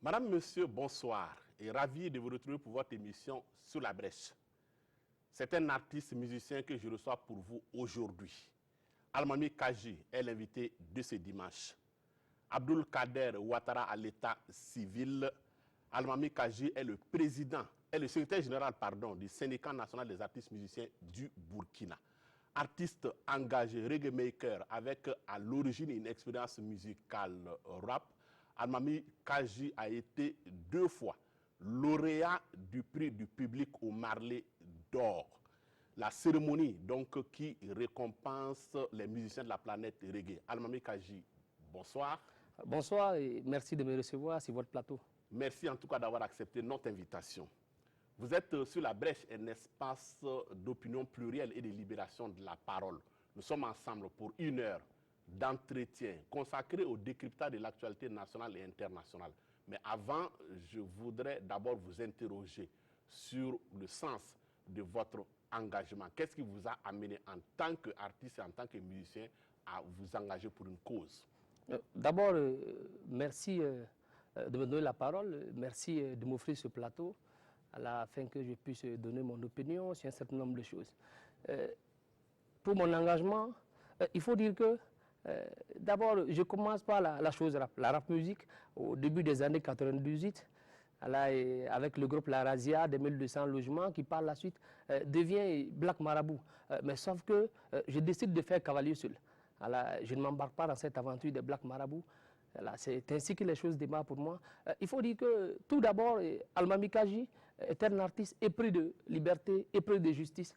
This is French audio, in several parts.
Madame, Monsieur, bonsoir et ravi de vous retrouver pour votre émission Sur la brèche. C'est un artiste musicien que je reçois pour vous aujourd'hui. Almami Kaji est l'invité de ce dimanche. Abdul Kader Ouattara à l'état civil. Almami Kaji est le président, est le secrétaire général du syndicat national des artistes musiciens du Burkina. Artiste engagé, reggae maker, avec à l'origine une expérience musicale rap, Almami Kaji a été 2 fois lauréat du prix du public au Marley d'Or. La cérémonie donc qui récompense les musiciens de la planète reggae. Almami Kaji, bonsoir. Bonsoir et merci de me recevoir sur votre plateau. Merci en tout cas d'avoir accepté notre invitation. Vous êtes sur la brèche, un espace d'opinion plurielle et de libération de la parole. Nous sommes ensemble pour 1 heure d'entretien consacré au décryptage de l'actualité nationale et internationale. Mais avant, je voudrais d'abord vous interroger sur le sens de votre engagement. Qu'est-ce qui vous a amené en tant qu'artiste et en tant que musicien à vous engager pour une cause? D'abord, merci de me donner la parole, merci de m'offrir ce plateau afin que je puisse donner mon opinion sur un certain nombre de choses. Pour mon engagement, il faut dire que d'abord, je commence par la chose rap, la rap musique, au début des années 98, avec le groupe La Razia, des 1200 logements, qui par la suite devient Black Marabout. Mais sauf que je décide de faire cavalier seul. Je ne m'embarque pas dans cette aventure de Black Marabout. C'est ainsi que les choses démarrent pour moi. Il faut dire que tout d'abord, Almami Kaji est un artiste épris de liberté, épris de justice.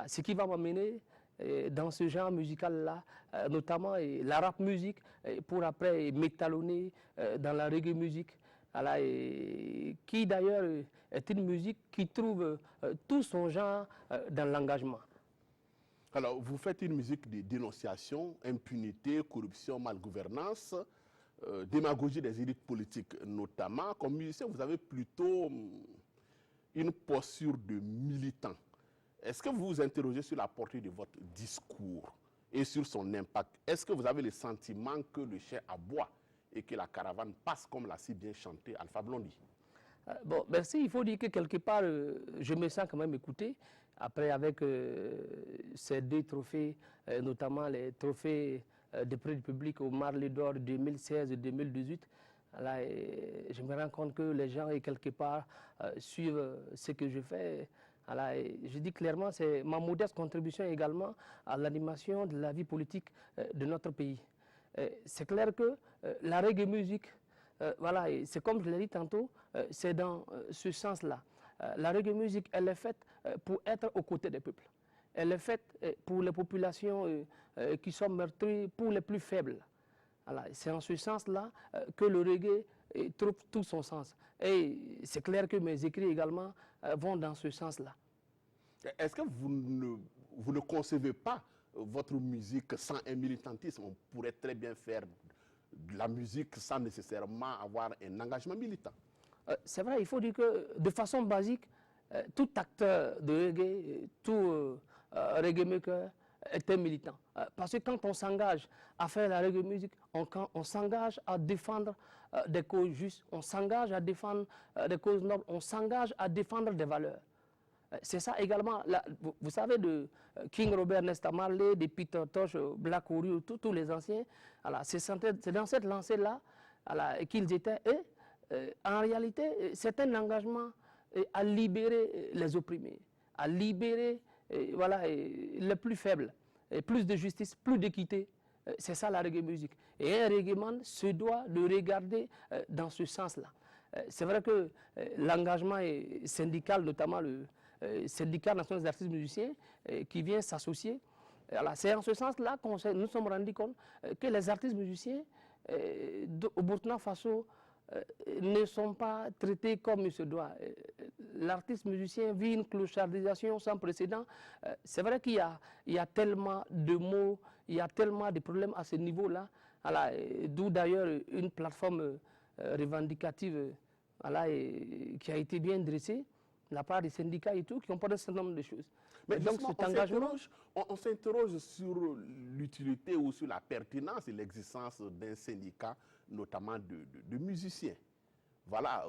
Ce qui va m'amener dans ce genre musical-là, notamment la rap musique, pour après m'étalonner dans la reggae musique, qui d'ailleurs est une musique qui trouve tout son genre dans l'engagement. Alors, vous faites une musique de dénonciation, impunité, corruption, malgouvernance, démagogie des élites politiques notamment. Comme musicien, vous avez plutôt une posture de militant. Est-ce que vous vous interrogez sur la portée de votre discours et sur son impact? Est-ce que vous avez le sentiment que le chien aboie et que la caravane passe, comme l'a si bien chanté Alpha Blondy? Bon, merci. Il faut dire que quelque part, je me sens quand même écouté. Après, avec ces 2 trophées, notamment les trophées de prix du public au Marley d'Or 2016 et 2018, je me rends compte que les gens, quelque part, suivent ce que je fais. Je dis clairement, c'est ma modeste contribution également à l'animation de la vie politique de notre pays. C'est clair que la reggae musique, c'est comme je l'ai dit tantôt, c'est dans ce sens-là. La reggae musique, elle est faite pour être aux côtés des peuples. Elle est faite pour les populations qui sont meurtries, pour les plus faibles. C'est en ce sens-là que le reggae trouve tout son sens. Et c'est clair que mes écrits également vont dans ce sens-là. Est-ce que vous ne concevez pas votre musique sans un militantisme? On pourrait très bien faire de la musique sans nécessairement avoir un engagement militant. C'est vrai, il faut dire que de façon basique, tout acteur de reggae, tout reggae maker est un militant. Parce que quand on s'engage à faire la reggae musique, on s'engage à défendre des causes justes, on s'engage à défendre des causes nobles, on s'engage à défendre des valeurs. C'est ça également, vous savez, de King Robert Nesta Marley, de Peter Tosh, Black Warrior, tous les anciens, c'est dans cette lancée-là qu'ils étaient. Et en réalité, c'est un engagement à libérer les opprimés, à libérer les plus faibles, plus de justice, plus d'équité. C'est ça la reggae musique. Et un reggaeman se doit de regarder dans ce sens-là. C'est vrai que l'engagement syndical, notamment le syndicat national des artistes musiciens, qui vient s'associer, c'est en ce sens-là que nous nous sommes rendus compte que les artistes musiciens au Burkina Faso ne sont pas traités comme il se doit. L'artiste musicien vit une clochardisation sans précédent. C'est vrai qu'il y a tellement de mots, il y a tellement de problèmes à ce niveau-là, d'où d'ailleurs une plateforme revendicative qui a été bien dressée de la part des syndicats et tout, qui ont pas un certain nombre de choses. Mais donc cet engagement, on s'interroge sur l'utilité ou sur la pertinence et l'existence d'un syndicat, notamment de musiciens. voilà,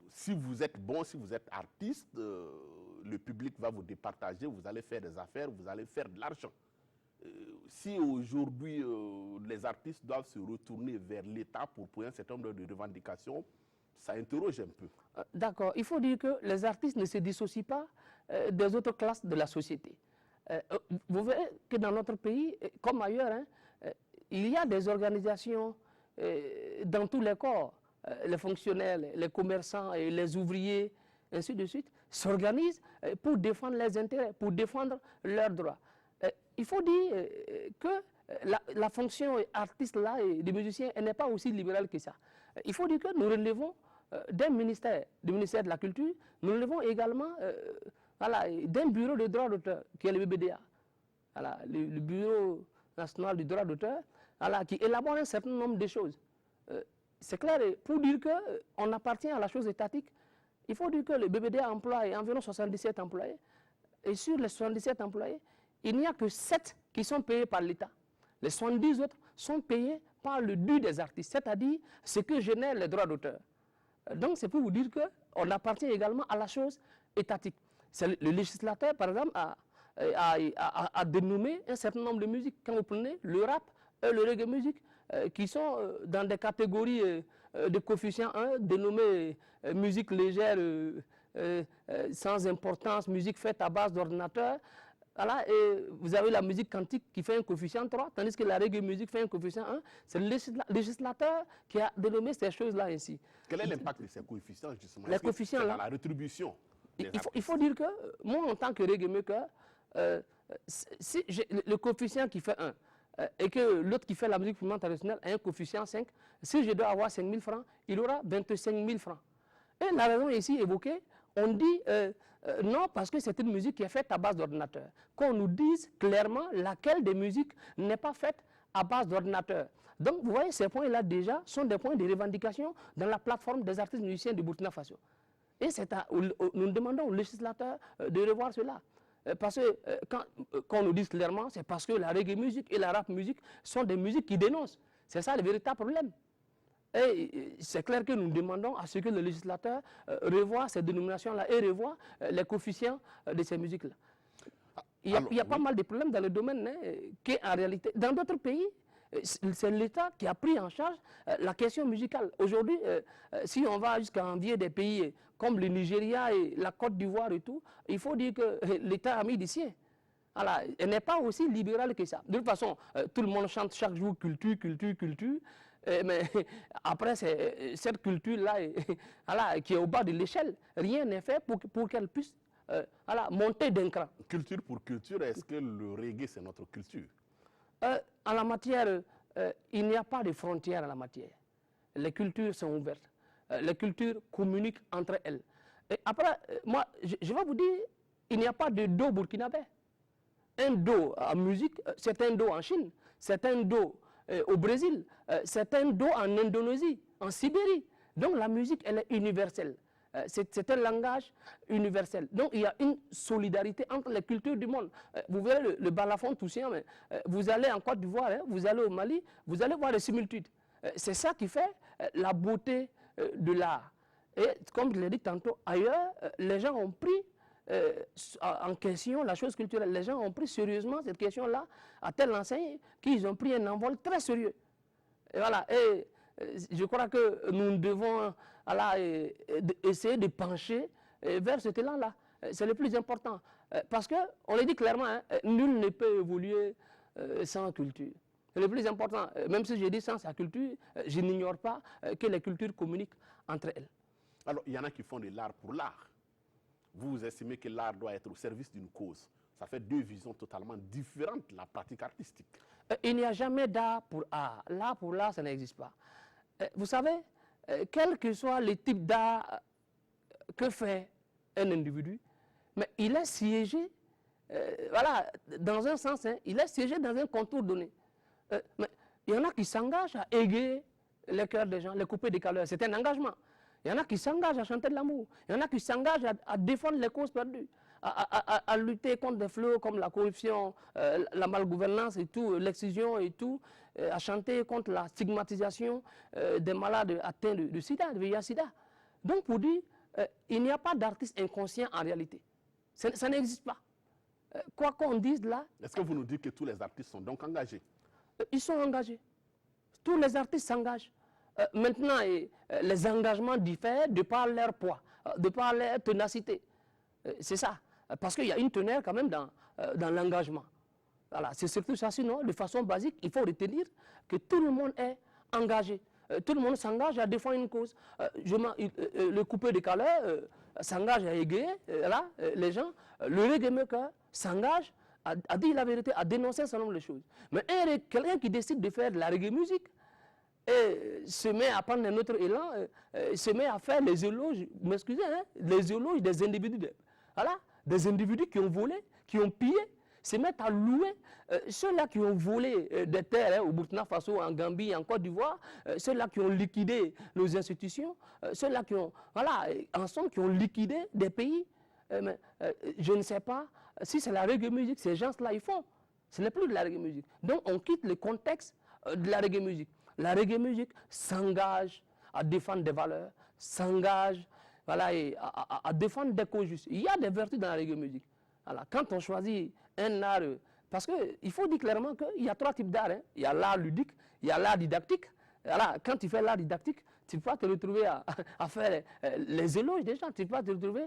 si vous êtes bon, si vous êtes artiste, le public va vous départager, vous allez faire des affaires, vous allez faire de l'argent. Si aujourd'hui les artistes doivent se retourner vers l'État pour un certain nombre de revendications, ça interroge un peu. D'accord. Il faut dire que les artistes ne se dissocient pas des autres classes de la société. Vous verrez que dans notre pays, comme ailleurs, hein, il y a des organisations dans tous les corps. Les fonctionnaires, les commerçants, et les ouvriers, ainsi de suite, s'organisent pour défendre leurs intérêts, pour défendre leurs droits. Il faut dire que la fonction artiste-là et des musiciens n'est pas aussi libérale que ça. Il faut dire que nous relevons d'un ministère, du ministère de la Culture, nous relevons également voilà, d'un bureau de droit d'auteur qui est le BBDA, voilà, le Bureau national du droit d'auteur, voilà, qui élabore un certain nombre de choses. C'est clair, pour dire qu'on appartient à la chose étatique, il faut dire que le BBDA emploie environ 77 employés, et sur les 77 employés, il n'y a que 7 qui sont payés par l'État. Les 70 autres sont payés par le dû des artistes, c'est-à-dire ce que génèrent les droits d'auteur. Donc c'est pour vous dire qu'on appartient également à la chose étatique. Le législateur, par exemple, a dénommé un certain nombre de musiques. Quand vous prenez le rap et le reggae music, qui sont dans des catégories de coefficient 1, dénommées musique légère, sans importance, musique faite à base d'ordinateur. Voilà, et vous avez la musique quantique qui fait un coefficient 3, tandis que la reggae music fait un coefficient 1. C'est le législateur qui a dénommé ces choses-là ainsi. Quel est l'impact de ces coefficients, justement? Les coefficients là, la rétribution. Il faut dire que moi, en tant que reggae maker, si le coefficient qui fait 1 et que l'autre qui fait la musique traditionnelle a un coefficient 5, si je dois avoir 5 000 francs, il aura 25 000 francs. Et la raison ici évoquée, on dit non parce que c'est une musique qui est faite à base d'ordinateur. Qu'on nous dise clairement laquelle des musiques n'est pas faite à base d'ordinateur. Donc vous voyez, ces points-là déjà sont des points de revendication dans la plateforme des artistes musiciens du Burkina Faso. Et nous demandons au législateur de revoir cela. Parce que quand on nous dit clairement, c'est parce que la reggae musique et la rap musique sont des musiques qui dénoncent. C'est ça le véritable problème. Et c'est clair que nous demandons à ce que le législateur revoie ces dénominations-là et revoie les coefficients de ces musiques-là. Il y a pas mal de problèmes dans le domaine qui, en réalité, dans d'autres pays, c'est l'État qui a pris en charge la question musicale. Aujourd'hui, si on va jusqu'à envier des pays comme le Nigeria et la Côte d'Ivoire et tout, il faut dire que l'État a mis des siens. Voilà, elle n'est pas aussi libérale que ça. De toute façon, tout le monde chante chaque jour culture, culture, culture. Mais après, cette culture-là voilà, qui est au bas de l'échelle, rien n'est fait pour qu'elle puisse voilà, monter d'un cran. Culture pour culture, est-ce que le reggae, c'est notre culture? En la matière, il n'y a pas de frontières en la matière. Les cultures sont ouvertes. Les cultures communiquent entre elles. Et après, moi, je vais vous dire, il n'y a pas de do burkinabé. Un do en musique, c'est un do en Chine, c'est un do au Brésil, c'est un do en Indonésie, en Sibérie. Donc la musique, elle est universelle. C'est un langage universel. Donc il y a une solidarité entre les cultures du monde. Vous verrez le balafon toussien, vous allez en Côte d'Ivoire, vous allez au Mali, vous allez voir les similitudes. C'est ça qui fait la beauté de l'art. Et comme je l'ai dit tantôt, ailleurs, les gens ont pris en question la chose culturelle. Les gens ont pris sérieusement cette question-là à telle enseigne qu'ils ont pris un envol très sérieux. Et voilà. Et je crois que nous devons voilà, essayer de pencher vers cet élan-là. C'est le plus important. Parce qu'on le dit clairement, hein, nul ne peut évoluer sans culture. C'est le plus important. Même si je dis sans sa culture, je n'ignore pas que les cultures communiquent entre elles. Alors, il y en a qui font de l'art pour l'art. Vous estimez que l'art doit être au service d'une cause. Ça fait deux visions totalement différentes de la pratique artistique. Il n'y a jamais d'art pour art. L'art pour l'art, ça n'existe pas. Vous savez, quel que soit le type d'art que fait un individu, mais il est siégé, voilà, dans un sens, hein, il est siégé dans un contour donné. Mais il y en a qui s'engagent à égayer les cœurs des gens, les couper des caleurs. C'est un engagement. Il y en a qui s'engagent à chanter de l'amour. Il y en a qui s'engagent à défendre les causes perdues, à lutter contre des fléaux comme la corruption, la malgouvernance et tout, l'excision et tout, à chanter contre la stigmatisation des malades atteints de sida, de VIH-sida. Donc pour dire, il n'y a pas d'artiste inconscient en réalité. Ça n'existe pas. Quoi qu'on dise là... Est-ce que vous nous dites que tous les artistes sont donc engagés? Ils sont engagés. Tous les artistes s'engagent. Maintenant, les engagements diffèrent de par leur poids, de par leur ténacité. C'est ça. Parce qu'il y a une teneur quand même dans l'engagement. Voilà, c'est surtout ça. Sinon, de façon basique, il faut retenir que tout le monde est engagé. Tout le monde s'engage à défendre une cause. Le coupé de Calais s'engage à égayer les gens. Le reggae maker s'engage à dire la vérité, à dénoncer un certain nombre de choses. Mais quelqu'un qui décide de faire de la reggae musique et se met à prendre un autre élan, se met à faire les éloges, m'excusez, hein, les éloges des individus. Voilà, des individus qui ont volé, qui ont pillé, se mettent à louer ceux-là qui ont volé des terres au Burkina Faso, en Gambie, en Côte d'Ivoire, ceux-là qui ont liquidé nos institutions, ceux-là qui ont, voilà, en somme, qui ont liquidé des pays. Mais, je ne sais pas si c'est la reggae musique, ces gens-là, ils font. Ce n'est plus de la reggae musique. Donc, on quitte le contexte de la reggae musique. La reggae musique s'engage à défendre des valeurs, s'engage voilà, à défendre des causes justes. Il y a des vertus dans la reggae musique. Voilà, quand on choisit un art, parce qu'il faut dire clairement qu'il y a trois types d'art. Hein. Il y a l'art ludique, il y a l'art didactique. Voilà, quand tu fais l'art didactique, tu ne peux pas te retrouver à faire les éloges des gens. Tu ne peux pas te retrouver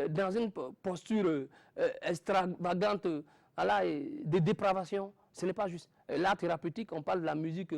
dans une posture extravagante voilà, de dépravation. Ce n'est pas juste. L'art thérapeutique, on parle de la musique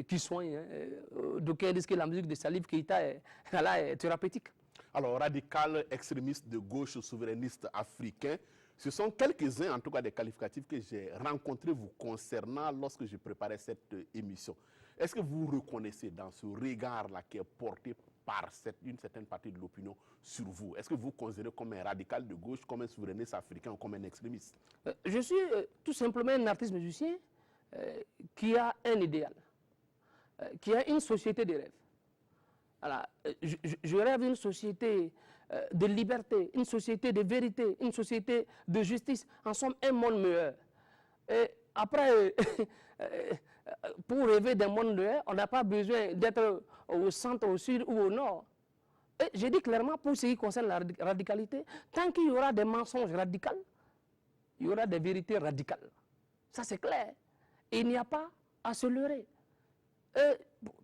qui soigne. Hein. D'aucuns disent que la musique de Salif Keïta est thérapeutique. Alors, radical, extrémiste de gauche, souverainiste africain, ce sont quelques-uns, en tout cas, des qualificatifs que j'ai rencontrés vous concernant lorsque je préparais cette émission. Est-ce que vous reconnaissez dans ce regard-là qui est porté par une certaine partie de l'opinion sur vous? Est-ce que vous considérez comme un radical de gauche, comme un souverainiste africain ou comme un extrémiste? Je suis tout simplement un artiste musicien qui a un idéal, qui a une société de rêve. Voilà, je rêve d'une société de liberté, une société de vérité, une société de justice, en somme un monde meilleur. Et après, pour rêver d'un monde meilleur, on n'a pas besoin d'être au centre, au sud ou au nord. Et je dis clairement, pour ce qui concerne la radicalité, tant qu'il y aura des mensonges radicaux, il y aura des vérités radicales. Ça c'est clair. Et il n'y a pas à se leurrer.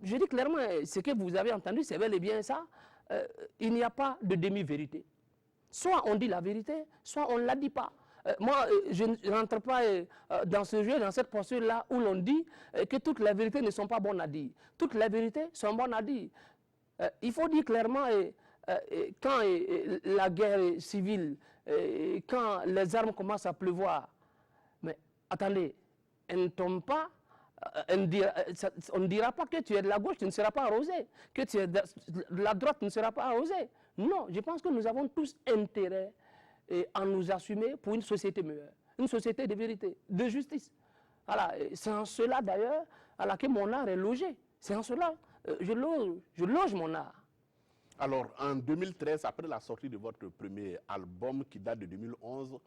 Je dis clairement, ce que vous avez entendu, c'est bel et bien ça. Il n'y a pas de demi-vérité. Soit on dit la vérité, soit on ne la dit pas. Moi, je ne rentre pas dans ce jeu, dans cette posture-là, où l'on dit que toutes les vérités ne sont pas bonnes à dire. Toutes les vérités sont bonnes à dire. Il faut dire clairement, quand la guerre civile, quand les armes commencent à pleuvoir, mais attendez, elles ne tombent pas. On ne dira pas que tu es de la gauche, tu ne seras pas arrosé. Que tu es de la droite, tu ne seras pas arrosé. Non, je pense que nous avons tous intérêt à nous assumer pour une société meilleure. Une société de vérité, de justice. Voilà, c'est en cela d'ailleurs que mon art est logé. C'est en cela je loge mon art. Alors, en 2013, après la sortie de votre premier album qui date de 2011,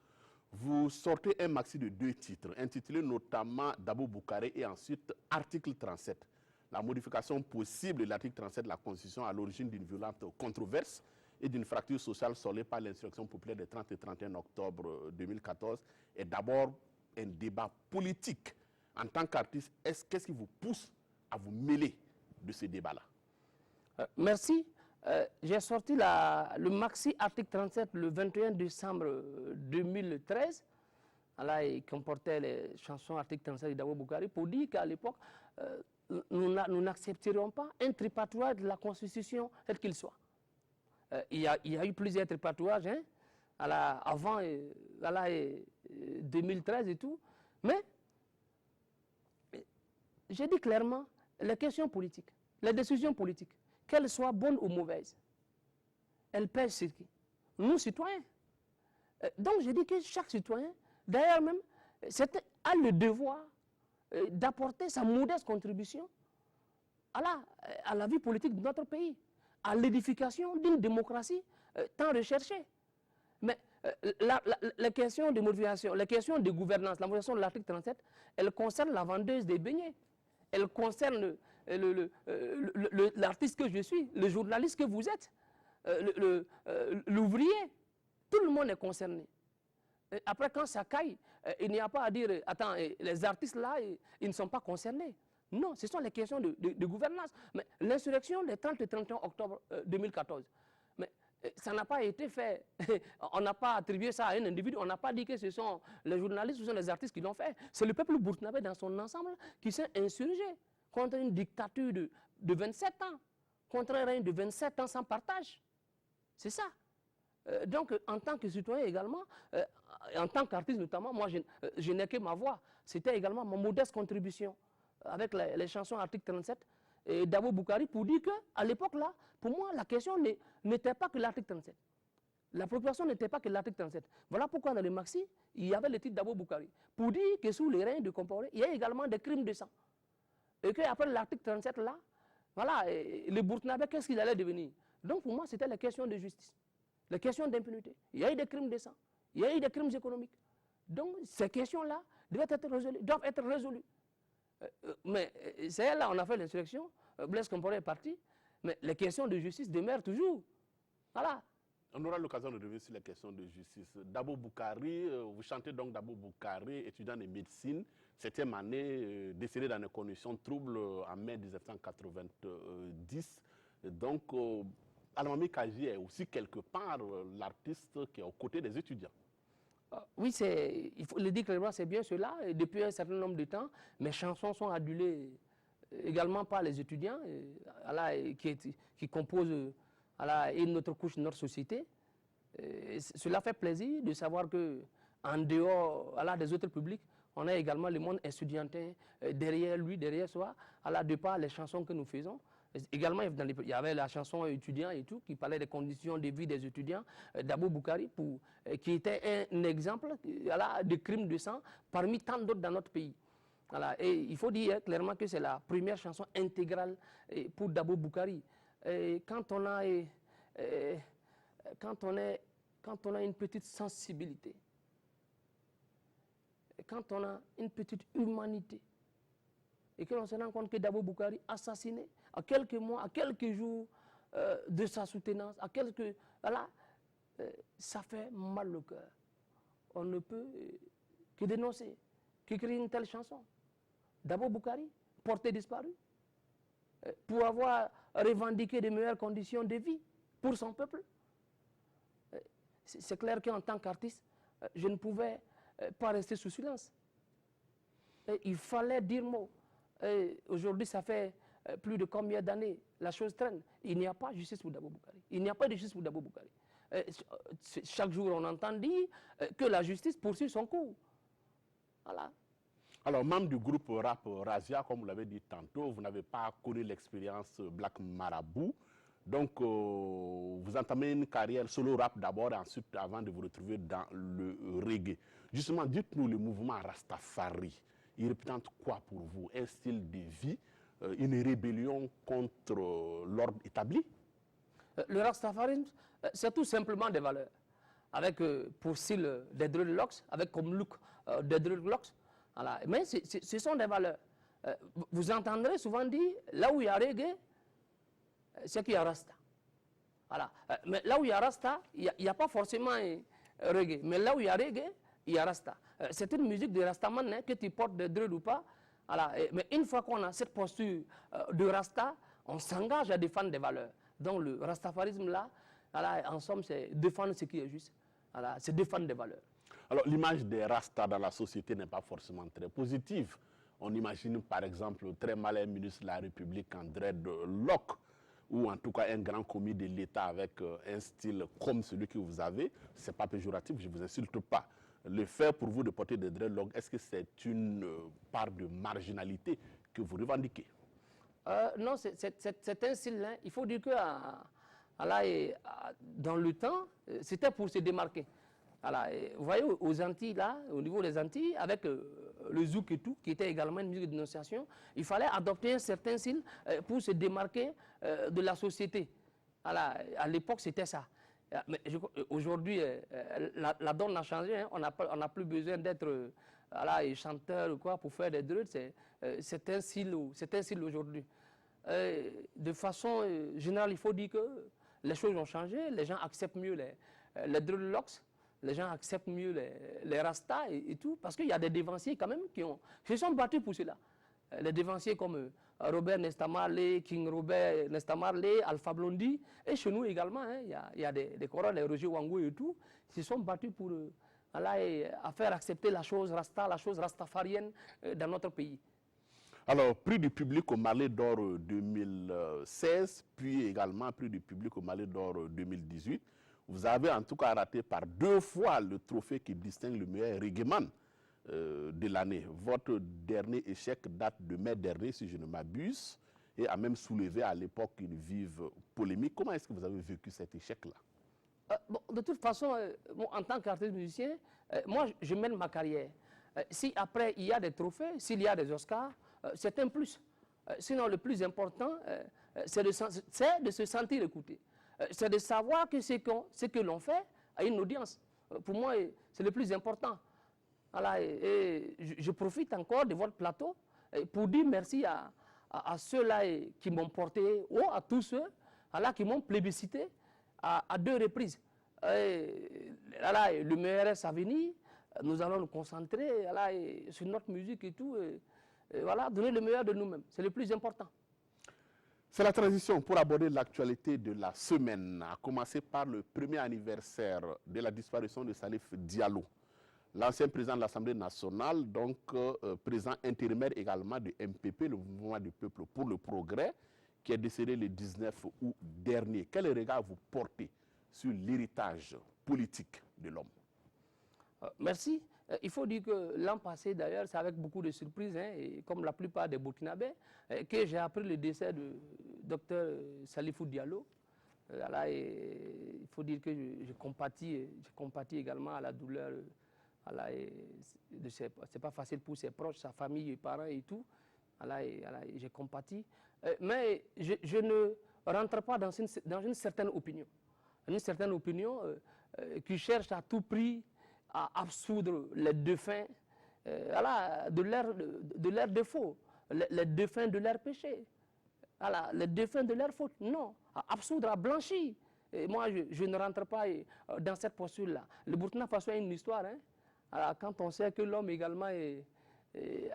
vous sortez un maxi de 2 titres, intitulé notamment Dabo Boukaré et ensuite Article 37. La modification possible de l'article 37 de la Constitution à l'origine d'une violente controverse et d'une fracture sociale soulevée par l'insurrection populaire des 30 et 31 octobre 2014 est d'abord un débat politique. En tant qu'artiste, qu'est-ce qui vous pousse à vous mêler de ce débat-là? Merci. J'ai sorti le maxi article 37 le 21 décembre 2013. Là, il comportait les chansons article 37 de Dabo Boukaré pour dire qu'à l'époque, nous n'accepterions pas un tripatouage de la Constitution tel qu'il soit. Il y a eu plusieurs tripatouages hein, avant 2013 et tout. Mais, j'ai dit clairement, les questions politiques, les décisions politiques, qu'elles soient bonnes ou mauvaises, elles pèsent sur qui? Nous, citoyens. Donc, je dis que chaque citoyen, d'ailleurs même, a le devoir d'apporter sa modeste contribution à la vie politique de notre pays, à l'édification d'une démocratie tant recherchée. Mais les questions de modification, les questions de gouvernance, la modification de l'article 37, elles concernent la vendeuse des beignets, elles concernent l'artiste que je suis, le journaliste que vous êtes. l'ouvrier. Tout le monde est concerné. Et après, quand ça caille, il n'y a pas à dire, attends, les artistes là, ils ne sont pas concernés. Non, ce sont les questions de gouvernance. Mais l'insurrection des 30 et 31 octobre 2014, mais ça n'a pas été fait. On n'a pas attribué ça à un individu. On n'a pas dit que ce sont les journalistes, ce sont les artistes qui l'ont fait. C'est le peuple burkinabé dans son ensemble qui s'est insurgé contre une dictature de 27 ans, contre un règne de 27 ans sans partage. C'est ça. Donc, en tant que citoyen également, en tant qu'artiste notamment, moi, je n'ai que ma voix. C'était également ma modeste contribution avec les chansons Article 37 et Dabo Boukari pour dire qu'à l'époque là, pour moi, la question n'était pas que l'article 37. La préoccupation n'était pas que l'article 37. Voilà pourquoi dans le maxi, il y avait le titre Dabo Boukari. Pour dire que sous les règnes de Compaoré, il y a également des crimes de sang. Et qu'après l'article 37 là, voilà, le Burkinabé, qu'est-ce qu'il allait devenir? Donc pour moi, c'était la question de justice. Les questions d'impunité. Il y a eu des crimes de sang, il y a eu des crimes économiques. Donc ces questions-là doivent être résolues. Mais c'est là on a fait l'insurrection, Blaise Compaoré est parti, mais les questions de justice demeurent toujours. Voilà. On aura l'occasion de revenir sur les questions de justice. Dabo Boukari, vous chantez donc Dabo Boukari, étudiant de médecine, 7e année, décédé dans des conditions troubles en mai 1990. Donc, Almami Kadji est aussi quelque part l'artiste qui est aux côtés des étudiants. Oui, il faut le dire clairement, c'est bien cela. Et depuis un certain nombre de temps, mes chansons sont adulées également par les étudiants qui composent une autre couche de notre société. Cela fait plaisir de savoir qu'en dehors des autres publics, on a également le monde estudiantin derrière lui, derrière soi, de par les chansons que nous faisons. Également, il y avait la chanson étudiant et tout, qui parlait des conditions de vie des étudiants, Dabo Boukari, qui était un exemple de crimes de sang parmi tant d'autres dans notre pays. Voilà. Et il faut dire clairement que c'est la première chanson intégrale pour Dabo Boukari. Quand on a une petite sensibilité, quand on a une petite humanité, et que l'on se rend compte que Dabo Boukari assassiné à quelques mois, à quelques jours de sa soutenance, ça fait mal au cœur. On ne peut que dénoncer, qu'écrire une telle chanson. Dabo Boukari, porté disparu, pour avoir revendiqué de meilleures conditions de vie pour son peuple. C'est clair qu'en tant qu'artiste, je ne pouvais pas rester sous silence. Il fallait dire mot. Aujourd'hui, ça fait plus de combien d'années la chose traîne. Il n'y a pas de justice pour Dabo Boukari. Il n'y a pas de justice pour Dabo Boukari. Chaque jour, on entend dire que la justice poursuit son cours. Voilà. Alors, membre du groupe rap Razia, comme vous l'avez dit tantôt, vous n'avez pas connu l'expérience Black Marabout. Donc, vous entamez une carrière solo rap d'abord, ensuite, avant de vous retrouver dans le reggae. Justement, dites-nous le mouvement Rastafari. Il représente quoi pour vous? Un style de vie, une rébellion contre l'ordre établi? Le Rastafarisme, c'est tout simplement des valeurs. Avec pour style des dreadlocks, avec comme look des dreadlocks. Voilà. Mais ce sont des valeurs. Vous entendrez souvent dire, là où il y a reggae, c'est qu'il y a Rasta. Voilà. Mais là où il y a Rasta, il n'y a pas forcément reggae. Mais là où il y a reggae, il y a Rasta. C'est une musique de Rastaman, hein, que tu portes de dread ou pas. Voilà. Mais une fois qu'on a cette posture de Rasta, on s'engage à défendre des valeurs. Donc le Rastafarisme là, voilà, en somme, c'est défendre ce qui est juste. Voilà, c'est défendre des valeurs. Alors l'image des Rastas dans la société n'est pas forcément très positive. On imagine par exemple très mal un ministre de la République en dreadlock, ou en tout cas un grand commis de l'État avec un style comme celui que vous avez. Ce n'est pas péjoratif, je ne vous insulte pas. Le fait pour vous de porter des dreadlocks, est-ce que c'est une part de marginalité que vous revendiquez? Non, c'est un style. Hein. Il faut dire que dans le temps, c'était pour se démarquer. Voilà, vous voyez, aux Antilles, là, au niveau des Antilles, avec le zouk et tout, qui était également une musique de dénonciation, il fallait adopter un certain style pour se démarquer de la société. Voilà, à l'époque, c'était ça. Mais aujourd'hui, la donne a changé. Hein. On n'a plus besoin d'être chanteur ou quoi pour faire des druides. C'est un style aujourd'hui. De façon générale, il faut dire que les choses ont changé, les gens acceptent mieux les dreadlocks, les gens acceptent mieux les rastas et tout, parce qu'il y a des dévanciers quand même qui se sont battus pour cela. Les dévanciers comme Robert Nesta Marley, King Robert Nesta Marley, Alpha Blondy, et chez nous également, hein, il y a des chorales, les Roger Wangou et tout, ils se sont battus pour à faire accepter la chose rasta, la chose rastafarienne dans notre pays. Alors, prix du public au Marley d'Or 2016, puis également prix du public au Marley d'Or 2018. Vous avez en tout cas raté par 2 fois le trophée qui distingue le meilleur reggaeman de l'année. Votre dernier échec date de mai dernier, si je ne m'abuse, et a même soulevé à l'époque une vive polémique. Comment est-ce que vous avez vécu cet échec-là? Bon, de toute façon, en tant qu'artiste musicien, moi, je mène ma carrière. Si après, il y a des trophées, s'il y a des Oscars, c'est un plus. Sinon, le plus important, c'est de se sentir écouté. C'est de savoir que ce que l'on fait a une audience. Pour moi, c'est le plus important. Voilà, et je profite encore de votre plateau pour dire merci à ceux-là qui m'ont porté, ou à tous ceux qui m'ont plébiscité à 2 reprises. Le MRS à venir, nous allons nous concentrer sur notre musique et tout, et voilà, donner le meilleur de nous-mêmes. C'est le plus important. C'est la transition pour aborder l'actualité de la semaine, à commencer par le 1er anniversaire de la disparition de Salif Diallo, l'ancien président de l'Assemblée nationale, donc président intérimaire également du MPP, le Mouvement du Peuple pour le Progrès, qui est décédé le 19 août dernier. Quel regard vous portez sur l'héritage politique de l'homme? Merci. Il faut dire que l'an passé, d'ailleurs, c'est avec beaucoup de surprises, hein, et comme la plupart des Burkinabés, que j'ai appris le décès de Dr Salifou Diallo. Il faut dire que je compatis également à la douleur. C'est pas facile pour ses proches, sa famille, ses parents et tout. J'ai compati. Mais je ne rentre pas dans une certaine opinion. Une certaine opinion qui cherche à tout prix à absoudre les défunts de leurs défauts, les défunts de leurs péchés, les défunts de leurs fautes. Non, à absoudre, à blanchir. Et moi, je ne rentre pas dans cette posture-là. Le Burkina Faso a une histoire. Hein. Alors, quand on sait que l'homme également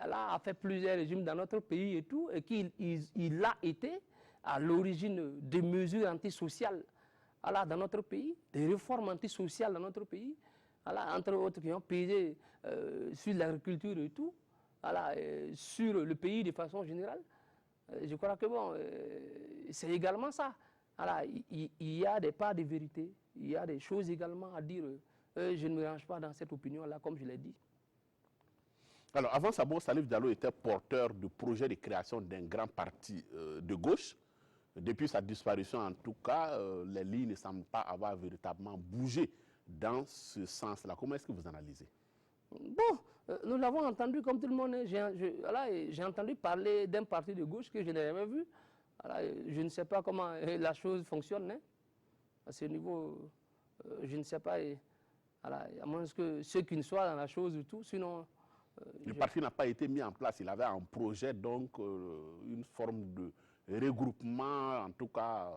a fait plusieurs régimes dans notre pays et tout, et qu'il a été à l'origine des mesures antisociales dans notre pays, des réformes antisociales dans notre pays, entre autres qui ont pesé sur l'agriculture et tout, sur le pays de façon générale. Je crois que bon, c'est également ça. Il y a des parts de vérité, il y a des choses également à dire. Je ne me range pas dans cette opinion-là, comme je l'ai dit. Alors, avant ça, Salif Diallo était porteur du projet de création d'un grand parti de gauche. Depuis sa disparition, en tout cas, les lignes ne semblent pas avoir véritablement bougé dans ce sens-là. Comment est-ce que vous analysez? Bon, nous l'avons entendu comme tout le monde. J'ai entendu parler d'un parti de gauche que je n'ai jamais vu. Je ne sais pas comment la chose fonctionne. Hein. À ce niveau, je ne sais pas. À moins que ceux qui ne soient dans la chose du tout, sinon... Le parti n'a pas été mis en place. Il avait un projet, donc une forme de regroupement, en tout cas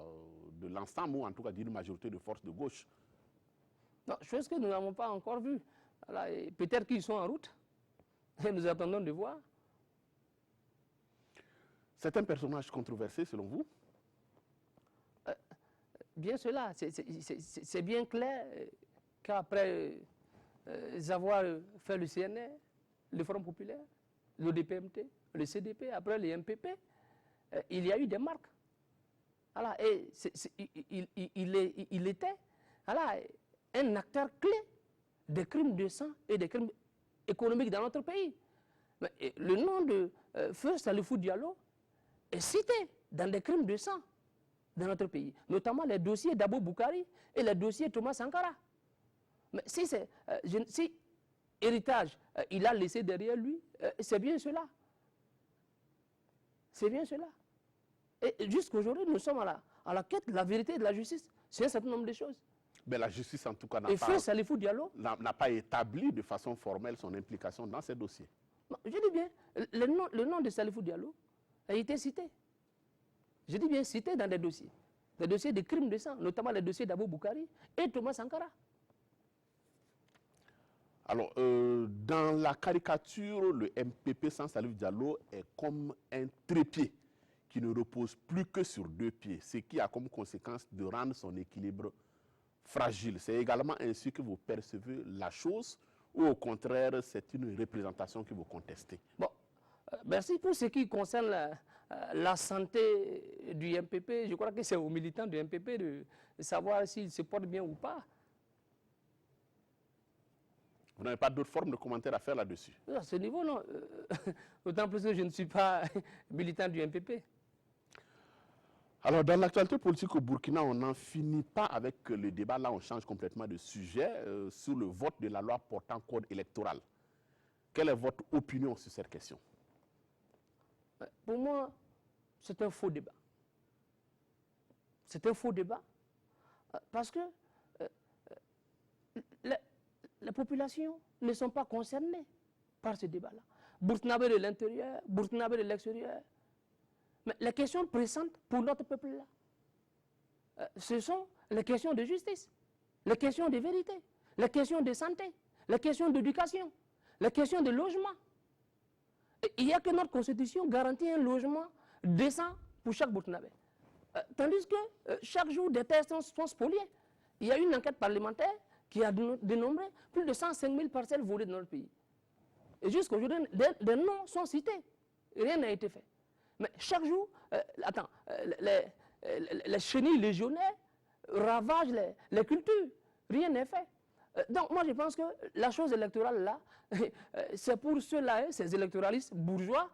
de l'ensemble, ou en tout cas d'une majorité de forces de gauche. Non, chose que nous n'avons pas encore vue. Peut-être qu'ils sont en route. Et nous attendons de voir. C'est un personnage controversé, selon vous? Bien cela, c'est bien clair qu'après avoir fait le CNR, le Front populaire, le DPMT, le CDP, après le MPP, il y a eu des marques. Et il était un acteur clé des crimes de sang et des crimes économiques dans notre pays. Mais le nom de Feu Salifou Diallo est cité dans des crimes de sang dans notre pays, notamment les dossiers d'Abou Boukari et les dossiers Thomas Sankara. Mais si héritage, il a laissé derrière lui, c'est bien cela. C'est bien cela. Et jusqu'aujourd'hui, nous sommes à la quête de la vérité et de la justice. C'est un certain nombre de choses. Mais la justice, en tout cas, n'a pas établi de façon formelle son implication dans ces dossiers. Non, je dis bien, le nom de Salifou Diallo a été cité. Je dis bien cité dans des dossiers. des dossiers de crimes de sang, notamment les dossiers d'Abou Boukari et Thomas Sankara. Alors, dans la caricature, le MPP sans Salif Diallo est comme un trépied qui ne repose plus que sur deux pieds, ce qui a comme conséquence de rendre son équilibre fragile. C'est également ainsi que vous percevez la chose, ou au contraire, c'est une représentation que vous contestez? Bon, merci. Pour ce qui concerne la santé du MPP, je crois que c'est aux militants du MPP de savoir s'ils se portent bien ou pas. Vous n'avez pas d'autres formes de commentaires à faire là-dessus? À ce niveau, non. D'autant plus que je ne suis pas militant du MPP. Alors, dans l'actualité politique au Burkina, on n'en finit pas avec le débat. Là, on change complètement de sujet sur le vote de la loi portant code électoral. Quelle est votre opinion sur cette question? Pour moi, c'est un faux débat. C'est un faux débat parce que les populations ne sont pas concernées par ce débat-là. Burkinabé de l'intérieur, Burkinabé de l'extérieur. Mais les questions pressantes pour notre peuple-là, ce sont les questions de justice, les questions de vérité, les questions de santé, les questions d'éducation, les questions de logement. Et il n'y a que notre constitution garantit un logement décent pour chaque Burkinabé. Tandis que chaque jour, des terres sont spoliées. Il y a une enquête parlementaire qui a dénombré plus de 105 000 parcelles volées dans notre pays. Et jusqu'à aujourd'hui, des noms sont cités. Rien n'a été fait. Mais chaque jour, les chenilles légionnaires ravagent les cultures. Rien n'est fait. Donc moi je pense que la chose électorale là, c'est pour ceux-là, ces électoralistes bourgeois,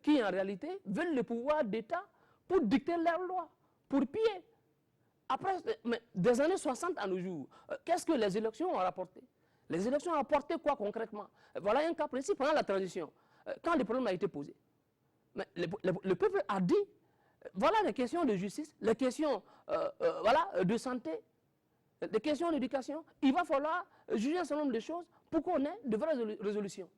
qui en réalité veulent le pouvoir d'État pour dicter leurs lois, pour piller. Après, mais des années 60 à nos jours, qu'est-ce que les élections ont rapporté? Les élections ont apporté quoi concrètement? Voilà un cas précis pendant la transition, quand le problème a été posé. Mais le peuple a dit, voilà les questions de justice, les questions voilà, de santé, les questions d'éducation. Il va falloir juger un certain nombre de choses pour qu'on ait de vraies résolutions.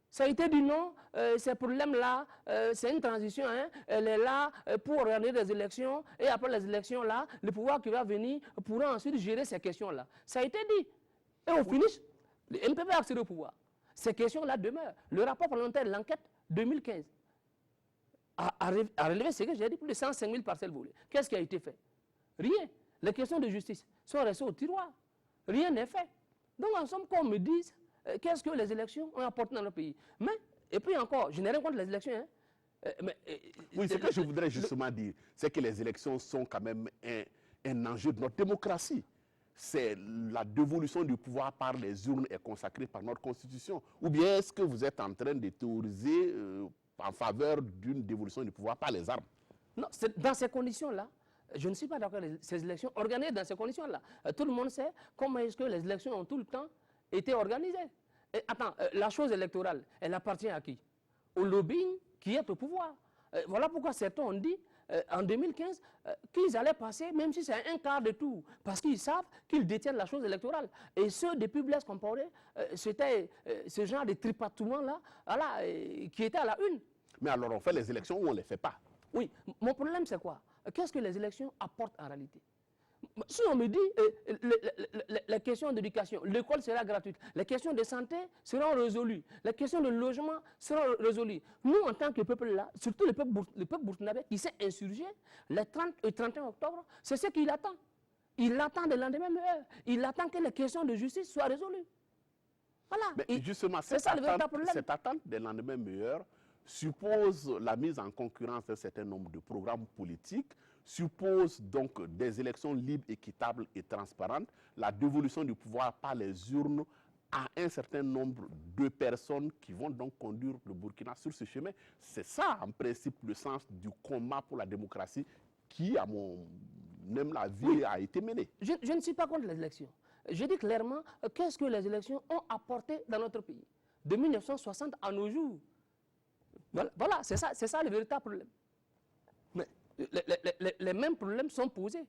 Ça a été dit non, ces problèmes-là, c'est une transition, hein, elle est là pour organiser des élections, et après les élections-là, le pouvoir qui va venir pourra ensuite gérer ces questions-là. Ça a été dit. Et au finish, le MPP a accédé au pouvoir. Ces questions-là demeurent. Le rapport parlementaire, l'enquête 2015, a relevé ce que j'ai dit, plus de 105 000 parcelles volées. Qu'est-ce qui a été fait? Rien. Les questions de justice sont restées au tiroir. Rien n'est fait. Donc en somme, qu'on me dise, qu'est-ce que les élections ont apporté dans le pays? Mais, et puis encore, je n'ai rien contre les élections. Hein, oui, ce que je voudrais justement dire, c'est que les élections sont quand même un enjeu de notre démocratie. C'est la dévolution du pouvoir par les urnes est consacrée par notre Constitution. Ou bien est-ce que vous êtes en train de théoriser en faveur d'une dévolution du pouvoir par les armes? Non, dans ces conditions-là, je ne suis pas d'accord avec ces élections organisées dans ces conditions-là. Tout le monde sait comment est-ce que les élections ont tout le temps été organisées. Et attends, la chose électorale, elle appartient à qui? Au lobbying qui est au pouvoir. Voilà pourquoi certains ont dit, en 2015, qu'ils allaient passer, même si c'est un quart de tour, parce qu'ils savent qu'ils détiennent la chose électorale. Et ceux depuis Blaise Compaoré, c'était ce genre de tripatouement-là, voilà, qui était à la une. Mais alors on fait les élections ou on ne les fait pas? Oui, mon problème c'est quoi? Qu'est-ce que les élections apportent en réalité? Si on me dit les questions d'éducation, l'école sera gratuite, les questions de santé seront résolues, les questions de logement seront résolues. Nous, en tant que peuple là, surtout le peuple burkinabé qui s'est insurgé le 30 et 31 octobre, c'est ce qu'il attend. Il attend des lendemains meilleurs. Il attend que les questions de justice soient résolues. Voilà. Mais justement, cette attente des lendemains meilleurs suppose la mise en concurrence d'un certain nombre de programmes politiques, suppose donc des élections libres, équitables et transparentes, la dévolution du pouvoir par les urnes à un certain nombre de personnes qui vont donc conduire le Burkina sur ce chemin. C'est ça, en principe, le sens du combat pour la démocratie qui, à mon même avis, a été mené. Je ne suis pas contre les élections. Je dis clairement, qu'est-ce que les élections ont apporté dans notre pays de 1960 à nos jours. Voilà, c'est ça le véritable problème. Mais les mêmes problèmes sont posés.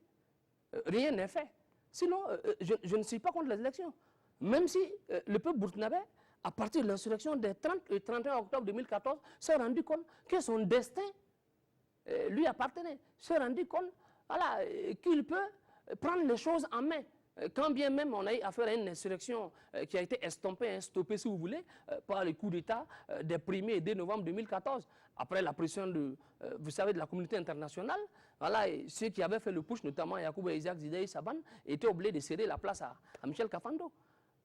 Rien n'est fait. Sinon, je ne suis pas contre les élections. Même si le peuple burkinabé, à partir de l'insurrection des 30 et 31 octobre 2014, s'est rendu compte que son destin lui appartenait. S'est rendu compte voilà, qu'il peut prendre les choses en main. Quand bien même on a eu affaire à une insurrection qui a été estompée, stoppée si vous voulez, par le coup d'État des 1er et 2 novembre 2014, après la pression de, vous savez, de la communauté internationale, voilà, et ceux qui avaient fait le push, notamment Yacouba Isaac Zidane Saban, étaient obligés de céder la place à Michel Kafando.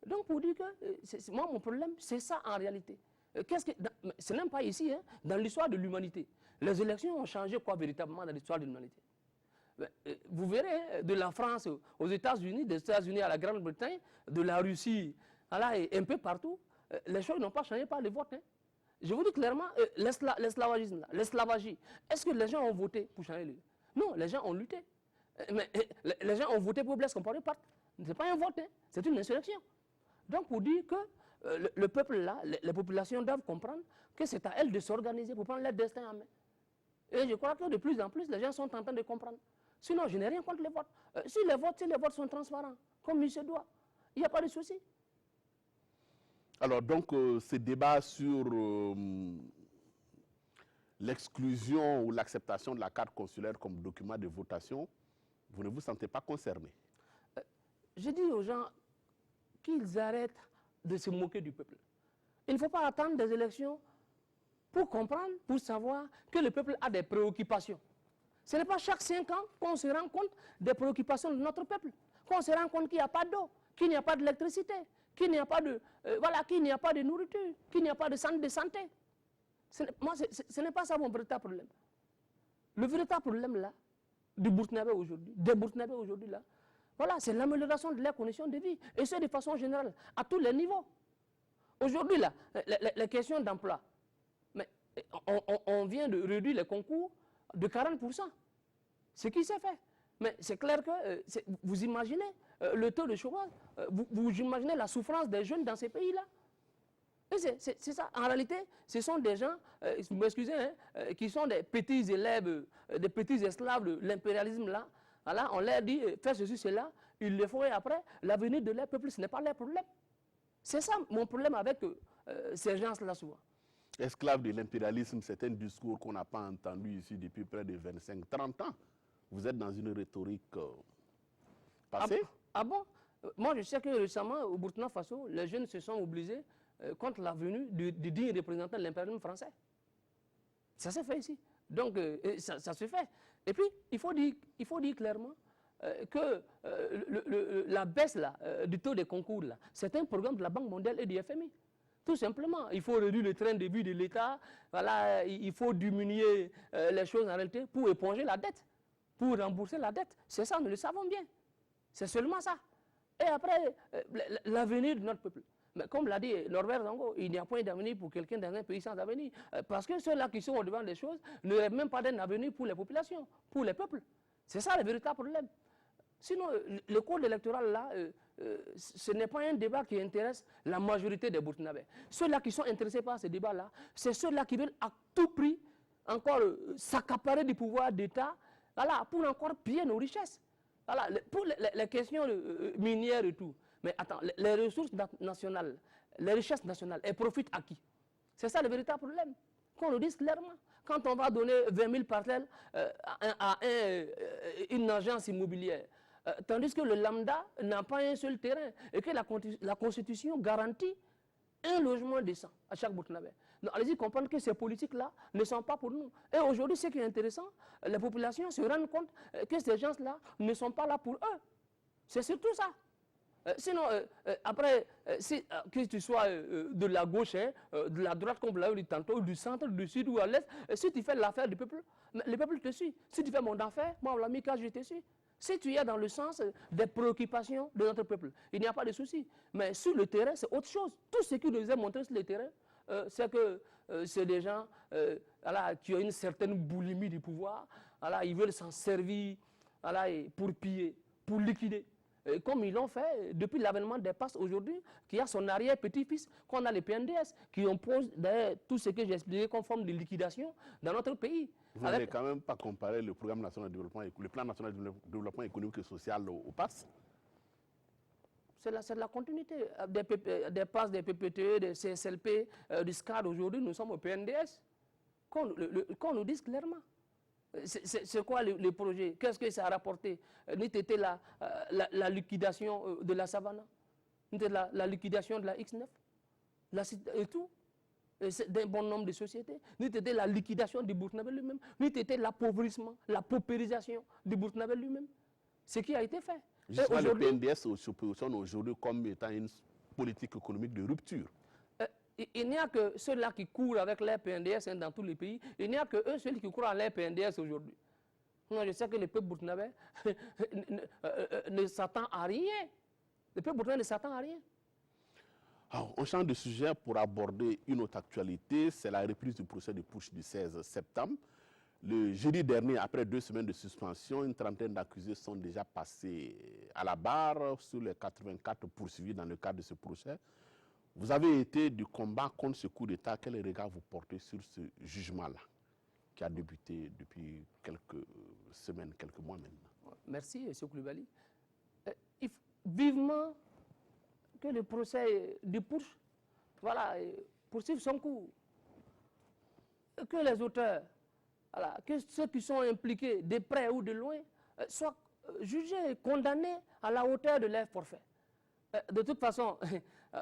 Donc pour dire que, moi mon problème, c'est ça en réalité. Ce n'est même pas ici, hein, dans l'histoire de l'humanité. Les élections ont changé quoi véritablement dans l'histoire de l'humanité? Vous verrez, de la France aux États-Unis, des États-Unis à la Grande-Bretagne, de la Russie, voilà, et un peu partout, les choses n'ont pas changé par le vote. Hein. Je vous dis clairement, l'esclavagisme, l'esclavagie, est-ce que les gens ont voté pour changer le... Non, les gens ont lutté. Mais les gens ont voté pour Blaise Compaoré. Ce n'est pas un vote, hein, c'est une insurrection. Donc pour dire que le peuple là, les populations doivent comprendre que c'est à elles de s'organiser pour prendre leur destin en main. Et je crois que de plus en plus, les gens sont en train de comprendre. Sinon, je n'ai rien contre les votes. Si les votes sont transparents, comme il se doit, il n'y a pas de souci. Alors, donc, ce débat sur l'exclusion ou l'acceptation de la carte consulaire comme document de votation, vous ne vous sentez pas concerné? Je dis aux gens qu'ils arrêtent de se moquer du peuple. Il ne faut pas attendre des élections pour comprendre, pour savoir que le peuple a des préoccupations. Ce n'est pas chaque 5 ans qu'on se rend compte des préoccupations de notre peuple, qu'on se rend compte qu'il n'y a pas d'eau, qu'il n'y a pas d'électricité, qu'il n'y a pas de, qu'il n'y a pas de nourriture, qu'il n'y a pas de centre de santé. Ce n'est pas ça mon véritable problème. Le véritable problème là, du Burkinabé aujourd'hui, des Burkinabés aujourd'hui là, voilà, c'est l'amélioration de leurs conditions de vie, et ce de façon générale, à tous les niveaux. Aujourd'hui là, les questions d'emploi, mais on vient de réduire les concours de 40%. Ce qui s'est fait. Mais c'est clair que vous imaginez le taux de chômage, vous imaginez la souffrance des jeunes dans ces pays-là. C'est ça. En réalité, ce sont des gens, vous m'excusez, hein, qui sont des petits élèves, des petits esclaves de l'impérialisme là. Voilà, on leur dit, fais ceci, cela, ils le font et après, l'avenir de leur peuple, ce n'est pas leur problème. C'est ça mon problème avec ces gens-là souvent. Esclave de l'impérialisme, c'est un discours qu'on n'a pas entendu ici depuis près de 25-30 ans. Vous êtes dans une rhétorique passée. Ah bon? Moi, je sais que récemment, au Burkina Faso, les jeunes se sont mobilisés contre la venue du digne représentant de l'impérialisme français. Ça s'est fait ici. Donc, ça se fait. Et puis, il faut dire clairement que la baisse là, du taux des concours, c'est un programme de la Banque mondiale et du FMI. Tout simplement, il faut réduire le train de vie de l'État, voilà, il faut diminuer les choses en réalité pour éponger la dette, pour rembourser la dette. C'est ça, nous le savons bien. C'est seulement ça. Et après, l'avenir de notre peuple. Mais comme l'a dit Norbert Zango, il n'y a point d'avenir pour quelqu'un dans un pays sans avenir. Parce que ceux-là qui sont au devant des choses ne rêvent même pas d'un avenir pour les populations, pour les peuples. C'est ça le véritable problème. Sinon, le code électoral là, ce n'est pas un débat qui intéresse la majorité des Burkinabés. Ceux-là qui sont intéressés par ce débat-là, c'est ceux-là qui veulent à tout prix encore s'accaparer du pouvoir d'État, voilà, pour encore piller nos richesses. Voilà, pour les questions minières et tout. Mais attends, les ressources nationales, les richesses nationales, elles profitent à qui? C'est ça le véritable problème. Qu'on le dise clairement. Quand on va donner 20 000 parcelles à une agence immobilière, tandis que le lambda n'a pas un seul terrain et que la Constitution garantit un logement décent à chaque Burkinabé. Allez-y comprendre que ces politiques-là ne sont pas pour nous. Et aujourd'hui, ce qui est intéressant, les populations se rendent compte que ces gens-là ne sont pas là pour eux. C'est surtout ça. Sinon, après, que tu sois de la gauche, de la droite, comme vous l'avez dit tantôt, du centre, du sud ou à l'est, si tu fais l'affaire du peuple, le peuple te suit. Si tu fais mon affaire, moi, l'ami, quand je te suis. Si tu es dans le sens des préoccupations de notre peuple, il n'y a pas de souci. Mais sur le terrain, c'est autre chose. Tout ce qui nous est montré sur le terrain, c'est que c'est des gens voilà, qui ont une certaine boulimie du pouvoir. Voilà, ils veulent s'en servir voilà, pour piller, pour liquider. Comme ils l'ont fait depuis l'avènement des passes aujourd'hui, qui a son arrière-petit-fils, qu'on a les PNDS, qui imposent tout ce que j'ai expliqué comme forme de liquidation dans notre pays. Vous n'avez quand même pas comparé le programme national de développement, le plan national de développement économique et social au PASS? C'est la continuité des passes, des PPTE, des CSLP, du SCAD. Aujourd'hui, nous sommes au PNDS. Qu'on nous dise clairement. C'est quoi les projets? Qu'est-ce que ça a rapporté? N'était la liquidation de la Savannah, n'était la liquidation de la X9, et tout, d'un bon nombre de sociétés, n'était la liquidation du Burkinabé lui-même, n'était l'appauvrissement, la paupérisation du Burkinabé lui-même. Ce qui a été fait. Justement, le PNDS se positionne aujourd'hui comme étant une politique économique de rupture. Il n'y a que ceux-là qui courent avec l'air PNDS hein, dans tous les pays. Il n'y a que eux, ceux qui courent à l'air PNDS aujourd'hui. Je sais que le peuple burkinabé ne s'attend à rien. Le peuple burkinabé ne s'attend à rien. Alors, on change de sujet pour aborder une autre actualité. C'est la reprise du procès de Pouche du 16 septembre. Le jeudi dernier, après 2 semaines de suspension, une trentaine d'accusés sont déjà passés à la barre sur les 84 poursuivis dans le cadre de ce procès. Vous avez été du combat contre ce coup d'État. Quel regard vous portez sur ce jugement-là, qui a débuté depuis quelques semaines, quelques mois maintenant? Merci, M. Koulibaly. Vivement que le procès de Pouche poursuive son cours. Que les auteurs, que ceux qui sont impliqués de près ou de loin, soient jugés et condamnés à la hauteur de leur forfait. De toute façon,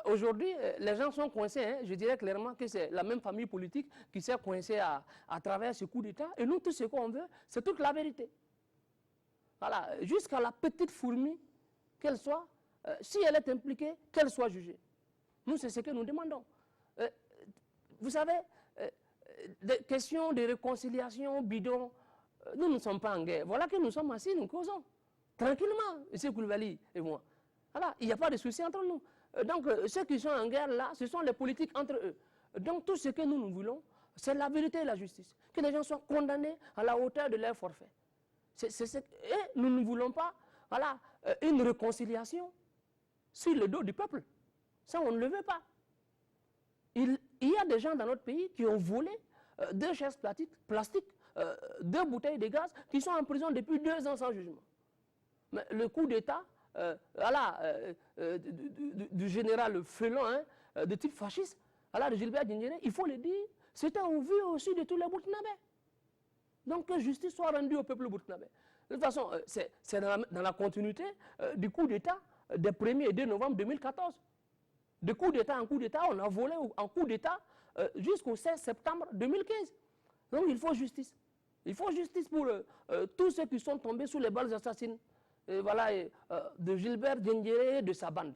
aujourd'hui, les gens sont coincés. Hein. Je dirais clairement que c'est la même famille politique qui s'est coincée à travers ce coup d'État. Et nous, tout ce qu'on veut, c'est toute la vérité. Voilà, jusqu'à la petite fourmi qu'elle soit, si elle est impliquée, qu'elle soit jugée. Nous, c'est ce que nous demandons. Vous savez, des questions de réconciliation bidon, nous ne sommes pas en guerre. Voilà que nous sommes assis, nous causons. Tranquillement, M. Koulibaly et moi. Voilà, il n'y a pas de souci entre nous. Donc, ceux qui sont en guerre là, ce sont les politiques entre eux. Donc, tout ce que nous voulons, c'est la vérité et la justice. Que les gens soient condamnés à la hauteur de leur forfait. Et nous ne voulons pas une réconciliation sur le dos du peuple. Ça, on ne le veut pas. Il y a des gens dans notre pays qui ont volé 2 chaises plastiques, 2 bouteilles de gaz, qui sont en prison depuis 2 ans sans jugement. Mais le coup d'État du général Felon, hein, de type fasciste, de Gilbert Diendéré, il faut le dire, c'était au vu aussi de tous les Burkinabés. Donc que justice soit rendue au peuple burkinabé. De toute façon, c'est dans la continuité du coup d'État des 1er et 2 novembre 2014. De coup d'État en coup d'État, on a volé en coup d'État jusqu'au 16 septembre 2015. Donc il faut justice. Il faut justice pour tous ceux qui sont tombés sous les balles assassines de Gilbert Diendéré et de sa bande.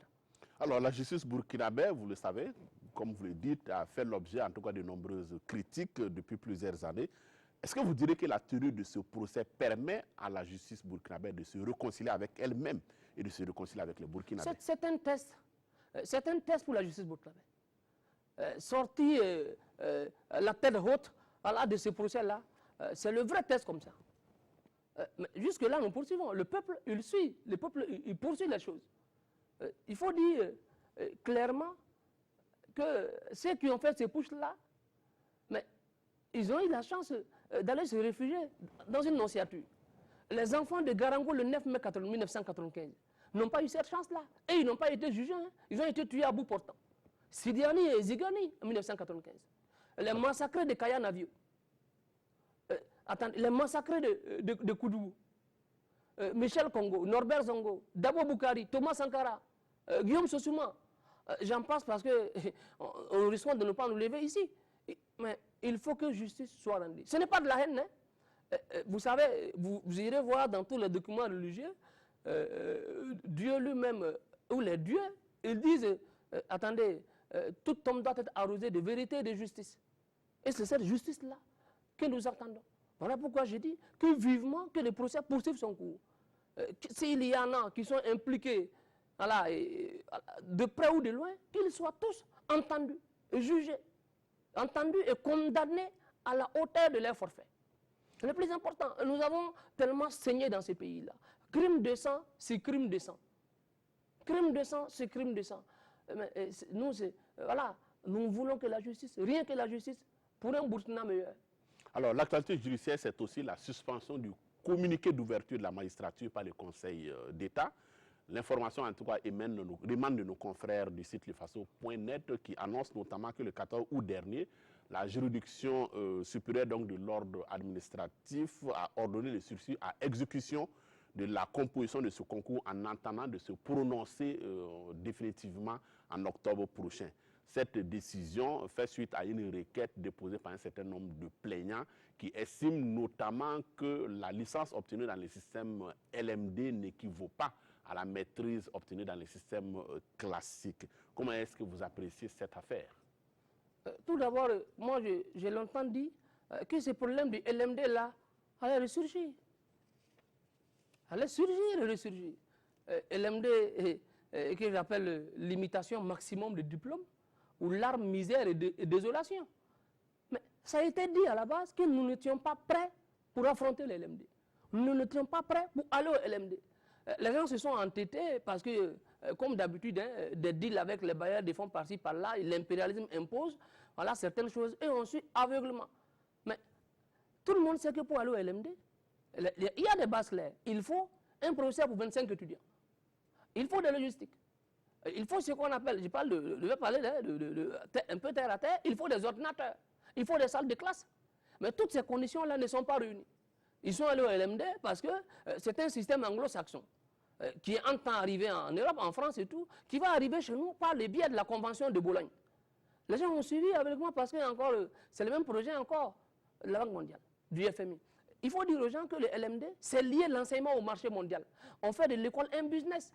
Alors la justice burkinabé, vous le savez, comme vous le dites, a fait l'objet en tout cas de nombreuses critiques depuis plusieurs années. Est-ce que vous direz que la tenue de ce procès permet à la justice burkinabé de se réconcilier avec elle-même et de se réconcilier avec les Burkinabés? C'est un test. C'est un test pour la justice burkinabé. Sortir la tête haute de ce procès-là, c'est le vrai test comme ça. Jusque-là, nous poursuivons. Le peuple, il suit. Le peuple, il poursuit les choses. Il faut dire clairement que ceux qui ont fait ces pushs-là, mais ils ont eu la chance d'aller se réfugier dans une nonciature. Les enfants de Garango le 9 mai 1995 n'ont pas eu cette chance-là. Et ils n'ont pas été jugés. Hein. Ils ont été tués à bout portant. Sidiani et Zigani en 1995. Les massacres de Kaya Navio. Les massacres de Koudougou. Michel Congo, Norbert Zongo, Dabo Boukari, Thomas Sankara, Guillaume Sossouma. J'en passe parce qu'on risque de ne pas nous lever ici. Mais il faut que justice soit rendue. Ce n'est pas de la haine. Hein. Vous savez, vous irez voir dans tous les documents religieux, Dieu lui-même, ou les dieux, ils disent, attendez, tout homme doit être arrosé de vérité et de justice. Et c'est cette justice-là que nous attendons. Voilà pourquoi j'ai dit que vivement que le procès poursuive son cours. S'il y en a qui sont impliqués de près ou de loin, qu'ils soient tous entendus, jugés, entendus et condamnés à la hauteur de leur forfait. C'est le plus important. Nous avons tellement saigné dans ces pays-là. Crime de sang, c'est crime de sang. Crime de sang, c'est crime de sang. Nous voulons que la justice, rien que la justice, pour un Burkina meilleur. Alors, l'actualité judiciaire, c'est aussi la suspension du communiqué d'ouverture de la magistrature par le Conseil d'État. L'information, en tout cas, émane de nos confrères du site lefaso.net qui annonce notamment que le 14 août dernier, la juridiction supérieure donc, de l'ordre administratif a ordonné le sursis à exécution de la composition de ce concours en attendant de se prononcer définitivement en octobre prochain. Cette décision fait suite à une requête déposée par un certain nombre de plaignants qui estiment notamment que la licence obtenue dans le système LMD n'équivaut pas à la maîtrise obtenue dans le système classique. Comment est-ce que vous appréciez cette affaire? Tout d'abord, moi j'ai longtemps dit que ce problème du LMD-là allait ressurgir. Allait surgir et ressurgir. LMD, que j'appelle l'imitation maximum de diplôme, ou l'arme misère et désolation. Mais ça a été dit à la base que nous n'étions pas prêts pour affronter le LMD. Nous n'étions pas prêts pour aller au LMD. Les gens se sont entêtés parce que, comme d'habitude, hein, des deals avec les bailleurs de fonds par-ci, par-là, l'impérialisme impose voilà, certaines choses et on suit aveuglement. Mais tout le monde sait que pour aller au LMD, il y a des bases claires. Il faut un professeur pour 25 étudiants. Il faut de la logistique. Il faut ce qu'on appelle, je vais parler un peu terre à terre, il faut des ordinateurs, il faut des salles de classe. Mais toutes ces conditions-là ne sont pas réunies. Ils sont allés au LMD parce que c'est un système anglo-saxon qui est en temps arrivé en Europe, en France et tout, qui va arriver chez nous par le biais de la Convention de Bologne. Les gens ont suivi avec moi parce que c'est le même projet encore de la Banque mondiale, du FMI. Il faut dire aux gens que le LMD, c'est lié l'enseignement au marché mondial. On fait de l'école un business.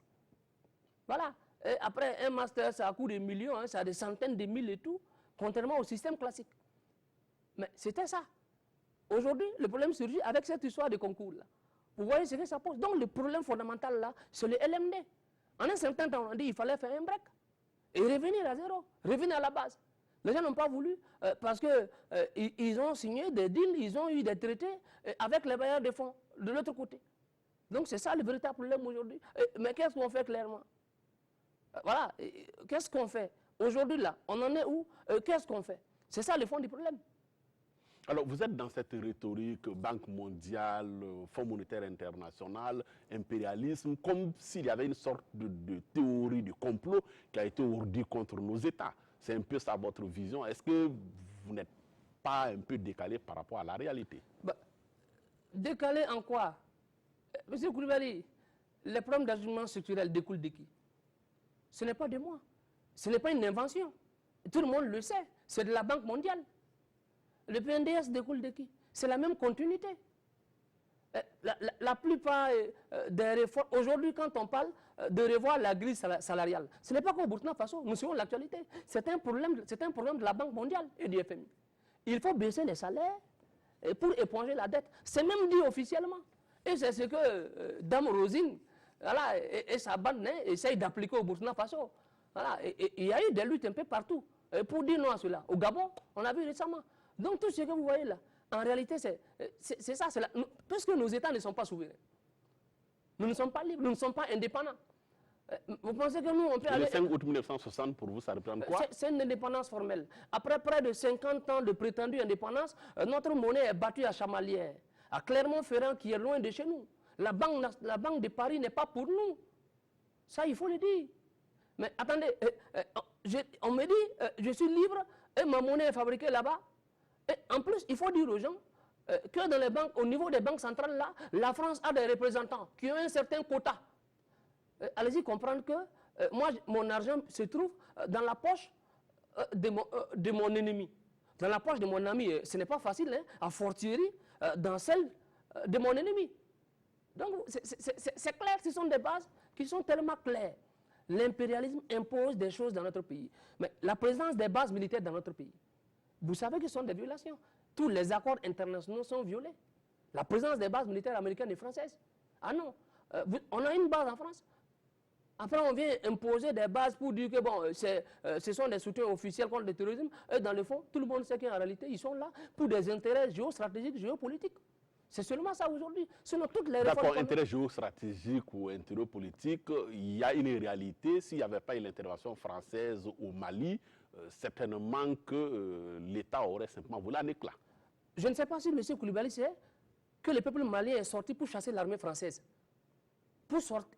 Voilà. Et après, un master, ça a coût des millions, hein, ça a des centaines de mille et tout, contrairement au système classique. Mais c'était ça. Aujourd'hui, le problème surgit avec cette histoire de concours-là. Vous voyez ce que ça pose. Donc, le problème fondamental, là, c'est le LMD. En un certain temps, on a dit qu'il fallait faire un break et revenir à zéro, revenir à la base. Les gens n'ont pas voulu parce qu'ils ont signé des deals, ils ont eu des traités avec les bailleurs de fonds de l'autre côté. Donc, c'est ça le véritable problème aujourd'hui. Mais qu'est-ce qu'on fait clairement? Voilà, qu'est-ce qu'on fait? Aujourd'hui, là, on en est où? Qu'est-ce qu'on fait? C'est ça le fond du problème. Alors, vous êtes dans cette rhétorique Banque mondiale, Fonds monétaire international, impérialisme, comme s'il y avait une sorte de théorie du complot qui a été ourdie contre nos États. C'est un peu ça votre vision. Est-ce que vous n'êtes pas un peu décalé par rapport à la réalité? Décalé en quoi? Monsieur Koulibaly, les problèmes d'ajustement structurel découlent de qui? Ce n'est pas de moi. Ce n'est pas une invention. Tout le monde le sait. C'est de la Banque mondiale. Le PNDS découle de qui? C'est la même continuité. La plupart des réformes, aujourd'hui quand on parle de revoir la grille salariale, ce n'est pas qu'au Burkina Faso, nous suivons l'actualité. C'est un problème de la Banque mondiale et du FMI. Il faut baisser les salaires pour éponger la dette. C'est même dit officiellement. Et c'est ce que Dame Rosine voilà, et sa bande essayent d'appliquer au Burkina Faso. Voilà, et il y a eu des luttes un peu partout pour dire non à cela. Au Gabon, on a vu récemment. Donc tout ce que vous voyez là, en réalité, c'est ça. Puisque nos États ne sont pas souverains. Nous ne sommes pas libres, nous ne sommes pas indépendants. Vous pensez que nous, on peut aller... Le 5 août 1960, pour vous, ça représente quoi? C'est une indépendance formelle. Après près de 50 ans de prétendue indépendance, notre monnaie est battue à Chamalières, à Clermont-Ferrand, qui est loin de chez nous. La Banque de Paris n'est pas pour nous. Ça, il faut le dire. Mais attendez, on me dit, je suis libre et ma monnaie est fabriquée là-bas. Et en plus, il faut dire aux gens que dans les banques, au niveau des banques centrales, là, la France a des représentants qui ont un certain quota. Allez-y comprendre que moi, mon argent se trouve dans la poche de mon ennemi. Dans la poche de mon ami, ce n'est pas facile, hein, à fortiori, dans celle de mon ennemi. Donc, c'est clair, ce sont des bases qui sont tellement claires. L'impérialisme impose des choses dans notre pays. Mais la présence des bases militaires dans notre pays, vous savez que ce sont des violations. Tous les accords internationaux sont violés. La présence des bases militaires américaines et françaises. Ah non, on a une base en France. Après, on vient imposer des bases pour dire que bon, ce sont des soutiens officiels contre le terrorisme. Et dans le fond, tout le monde sait qu'en réalité, ils sont là pour des intérêts géostratégiques, géopolitiques. C'est seulement ça aujourd'hui. Sinon, toutes les réformes... D'accord, intérêt géostratégique ou intérêt politique, il y a une réalité. S'il n'y avait pas eu l'intervention française au Mali, certainement que l'État aurait simplement voulu un éclat. Je ne sais pas si M. Koulibaly sait que le peuple malien est sorti pour chasser l'armée française.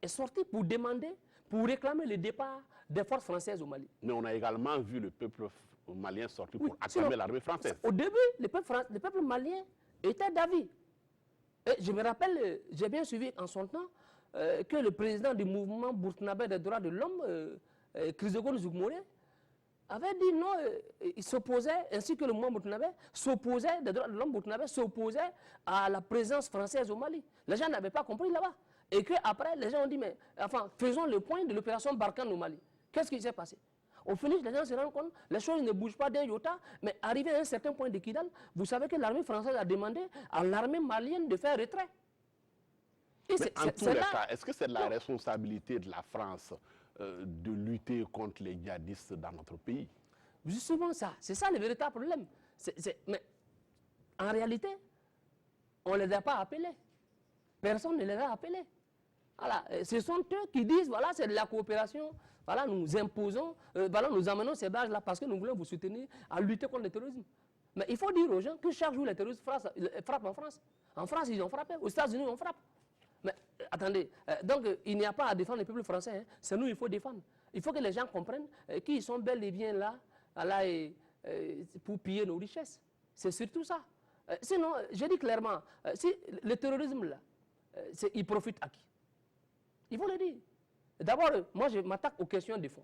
Est sorti pour demander, pour réclamer le départ des forces françaises au Mali. Mais on a également vu le peuple malien sortir pour acclamer l'armée française. Au début, le peuple malien était d'avis. Et je me rappelle, j'ai bien suivi en son temps que le président du mouvement burkinabé des droits de l'homme, Chrysogonos Zougmouré, avait dit non, il s'opposait, ainsi que le mouvement burkinabé, s'opposait, des droits de l'homme burkinabé, s'opposait à la présence française au Mali. Les gens n'avaient pas compris là-bas. Et qu'après, les gens ont dit, mais enfin, faisons le point de l'opération Barkhane au Mali. Qu'est-ce qui s'est passé? Au finish, les gens se rendent compte, les choses ne bougent pas d'un iota, mais arrivé à un certain point de Kidal, vous savez que l'armée française a demandé à l'armée malienne de faire retrait. Mais en tous les cas, est-ce que c'est de la responsabilité de la France de lutter contre les djihadistes dans notre pays? Justement ça, c'est ça le véritable problème. Mais en réalité, on ne les a pas appelés. Personne ne les a appelés. Voilà, ce sont eux qui disent, voilà, c'est de la coopération, voilà, nous imposons, voilà, nous amenons ces bases-là parce que nous voulons vous soutenir à lutter contre le terrorisme. Mais il faut dire aux gens que chaque jour les terroristes frappent en France. En France, ils ont frappé, aux États-Unis, on frappe. Mais attendez, donc il n'y a pas à défendre le peuple français, hein. C'est nous qu'il faut défendre. Il faut que les gens comprennent qu'ils sont bel et bien là, pour piller nos richesses. C'est surtout ça. Sinon, je dis clairement, si le terrorisme là, il profite à qui? Il faut le dire. D'abord, moi je m'attaque aux questions de fond.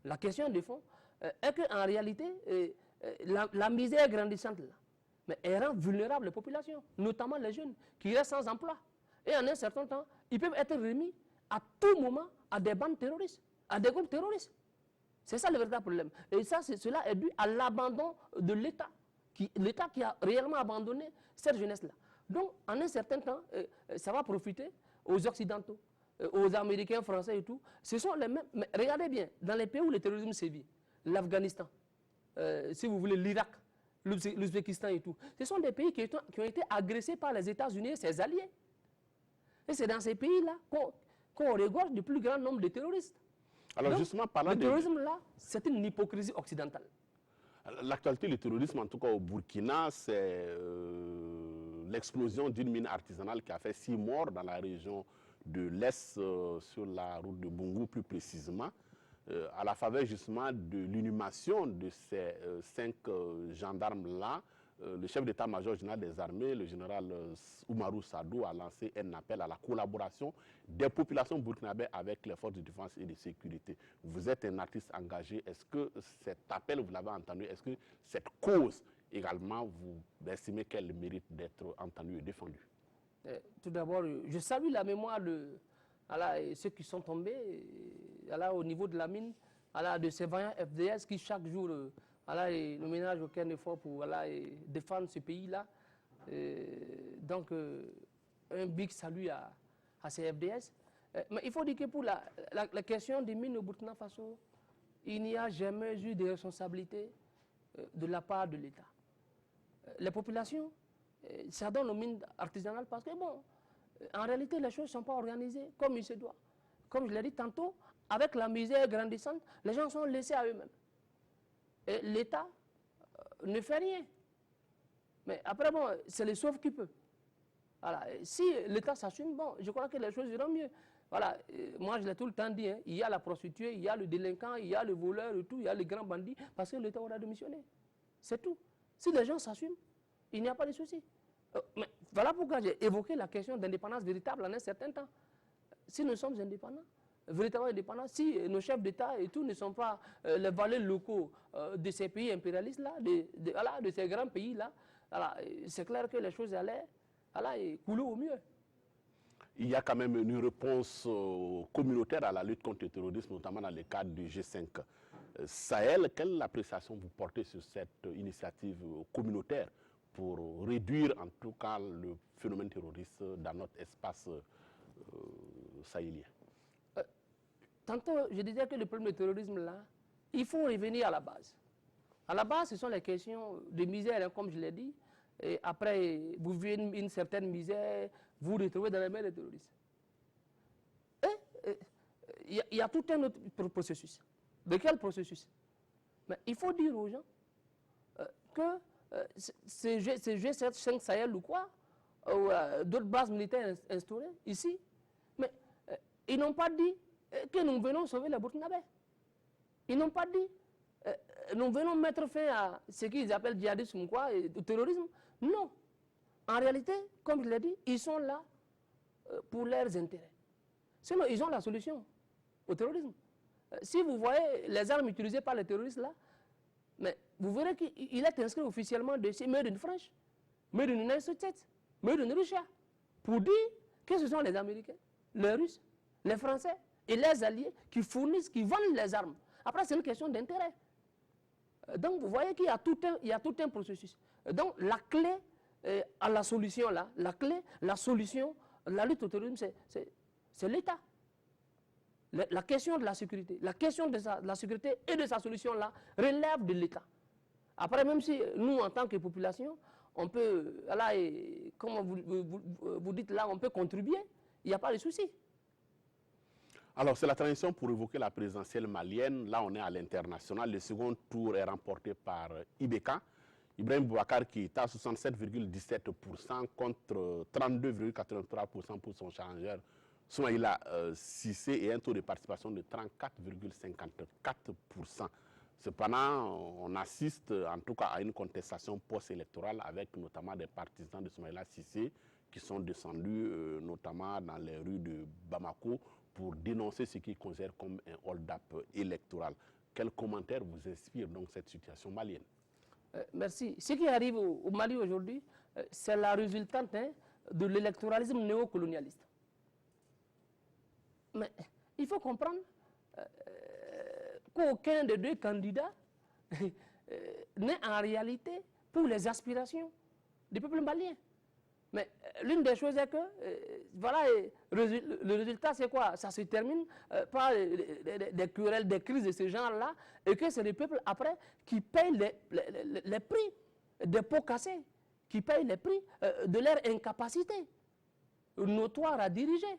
La question de fond est qu'en réalité, la misère grandissante là, mais elle rend vulnérable les populations, notamment les jeunes qui restent sans emploi. Et en un certain temps, ils peuvent être remis à tout moment à des bandes terroristes, à des groupes terroristes. C'est ça le véritable problème. Et ça, cela est dû à l'abandon de l'État. L'État qui a réellement abandonné cette jeunesse-là. Donc, en un certain temps, ça va profiter aux Occidentaux, aux Américains, Français et tout. Ce sont les mêmes. Mais regardez bien, dans les pays où le terrorisme sévit, l'Afghanistan, si vous voulez, l'Irak, l'Ouzbékistan et tout, ce sont des pays qui ont été agressés par les États-Unis et ses alliés. Et c'est dans ces pays-là qu'on regorge du plus grand nombre de terroristes. Alors donc, justement, parlant le terrorisme-là, c'est une hypocrisie occidentale. L'actualité du terrorisme, en tout cas au Burkina, c'est l'explosion d'une mine artisanale qui a fait 6 morts dans la région de l'Est, sur la route de Bungu plus précisément, à la faveur justement de l'inhumation de ces 5 gendarmes-là. Le chef d'état-major général des armées, le général Oumarou Sadou, a lancé un appel à la collaboration des populations burkinabées avec les forces de défense et de sécurité. Vous êtes un artiste engagé. Est-ce que cet appel, vous l'avez entendu? Est-ce que cette cause également, vous estimez qu'elle mérite d'être entendue et défendue? Tout d'abord, je salue la mémoire de ceux qui sont tombés au niveau de la mine, de ces vaillants FDS qui chaque jour ne ménagent aucun effort pour défendre ce pays-là. Donc, un big salut à ces FDS. Mais il faut dire que pour la question des mines au Burkina Faso, il n'y a jamais eu de responsabilité de la part de l'État. Les populations s'adonnent aux mines artisanales parce que, bon, en réalité, les choses ne sont pas organisées comme il se doit. Comme je l'ai dit tantôt, avec la misère grandissante, les gens sont laissés à eux-mêmes. Et l'État ne fait rien. Mais après, bon, c'est le sauve qui peut. Voilà. Si l'État s'assume, bon, je crois que les choses iront mieux. Voilà. Moi, je l'ai tout le temps dit, hein, il y a la prostituée, il y a le délinquant, il y a le voleur et tout, il y a les grands bandits, parce que l'État aura démissionné. C'est tout. Si les gens s'assument, il n'y a pas de souci. Mais voilà pourquoi j'ai évoqué la question d'indépendance véritable en un certain temps. Si nous sommes indépendants, véritablement indépendants, si nos chefs d'État et tout ne sont pas les valets locaux de ces pays impérialistes-là, de ces grands pays-là, c'est clair que les choses allaient couler au mieux. Il y a quand même une réponse communautaire à la lutte contre le terrorisme, notamment dans le cadre du G5 Sahel. Quelle appréciation vous portez sur cette initiative communautaire pour réduire en tout cas le phénomène terroriste dans notre espace sahélien? Tantôt, je disais que le problème du terrorisme, là, il faut revenir à la base. À la base, ce sont les questions de misère, hein, comme je l'ai dit. Et après, vous vivez une certaine misère, vous vous retrouvez dans les mains des terroristes. Il y a tout un autre processus. De quel processus? Mais il faut dire aux gens que ces G7 Sahel ou quoi, ou d'autres bases militaires instaurées ici, mais ils n'ont pas dit que nous venons sauver les Burkinabés. Ils n'ont pas dit nous venons mettre fin à ce qu'ils appellent djihadisme ou quoi, et terrorisme. Non. En réalité, comme je l'ai dit, ils sont là pour leurs intérêts. Sinon, ils ont la solution au terrorisme. Si vous voyez les armes utilisées par les terroristes là, mais vous verrez qu'il est inscrit officiellement dessus Made in France, Made in United States, Made in Russia, pour dire que ce sont les Américains, les Russes, les Français et les Alliés qui fournissent, qui vendent les armes. Après, c'est une question d'intérêt. Donc, vous voyez qu'il y a tout un processus. Donc, la clé à la solution là, la solution, la lutte au terrorisme, c'est l'État. La question de la sécurité, la question de la sécurité et de sa solution là relève de l'État. Après, même si nous, en tant que population, on peut, là, comme vous dites là, on peut contribuer, il n'y a pas de souci. Alors, c'est la transition pour évoquer la présidentielle malienne. Là, on est à l'international. Le second tour est remporté par Ibeka. Ibrahim Boubacar qui est à 67,17% contre 32,83% pour son challengeur Soumaïla Cissé et un taux de participation de 34,54%. Cependant, on assiste en tout cas à une contestation post-électorale avec notamment des partisans de Soumaïla Cissé qui sont descendus notamment dans les rues de Bamako pour dénoncer ce qu'ils considèrent comme un hold-up électoral. Quel commentaire vous inspire donc cette situation malienne? Merci. Ce qui arrive au Mali aujourd'hui, c'est la résultante de l'électoralisme néocolonialiste. Mais il faut comprendre qu'aucun des deux candidats n'est en réalité pour les aspirations du peuple malien. Mais l'une des choses est que, voilà, le résultat c'est quoi? Ça se termine par des querelles, des crises de ce genre-là, et que c'est le peuple après qui paye les prix des pots cassés, qui paye les prix de leur incapacité notoire à diriger.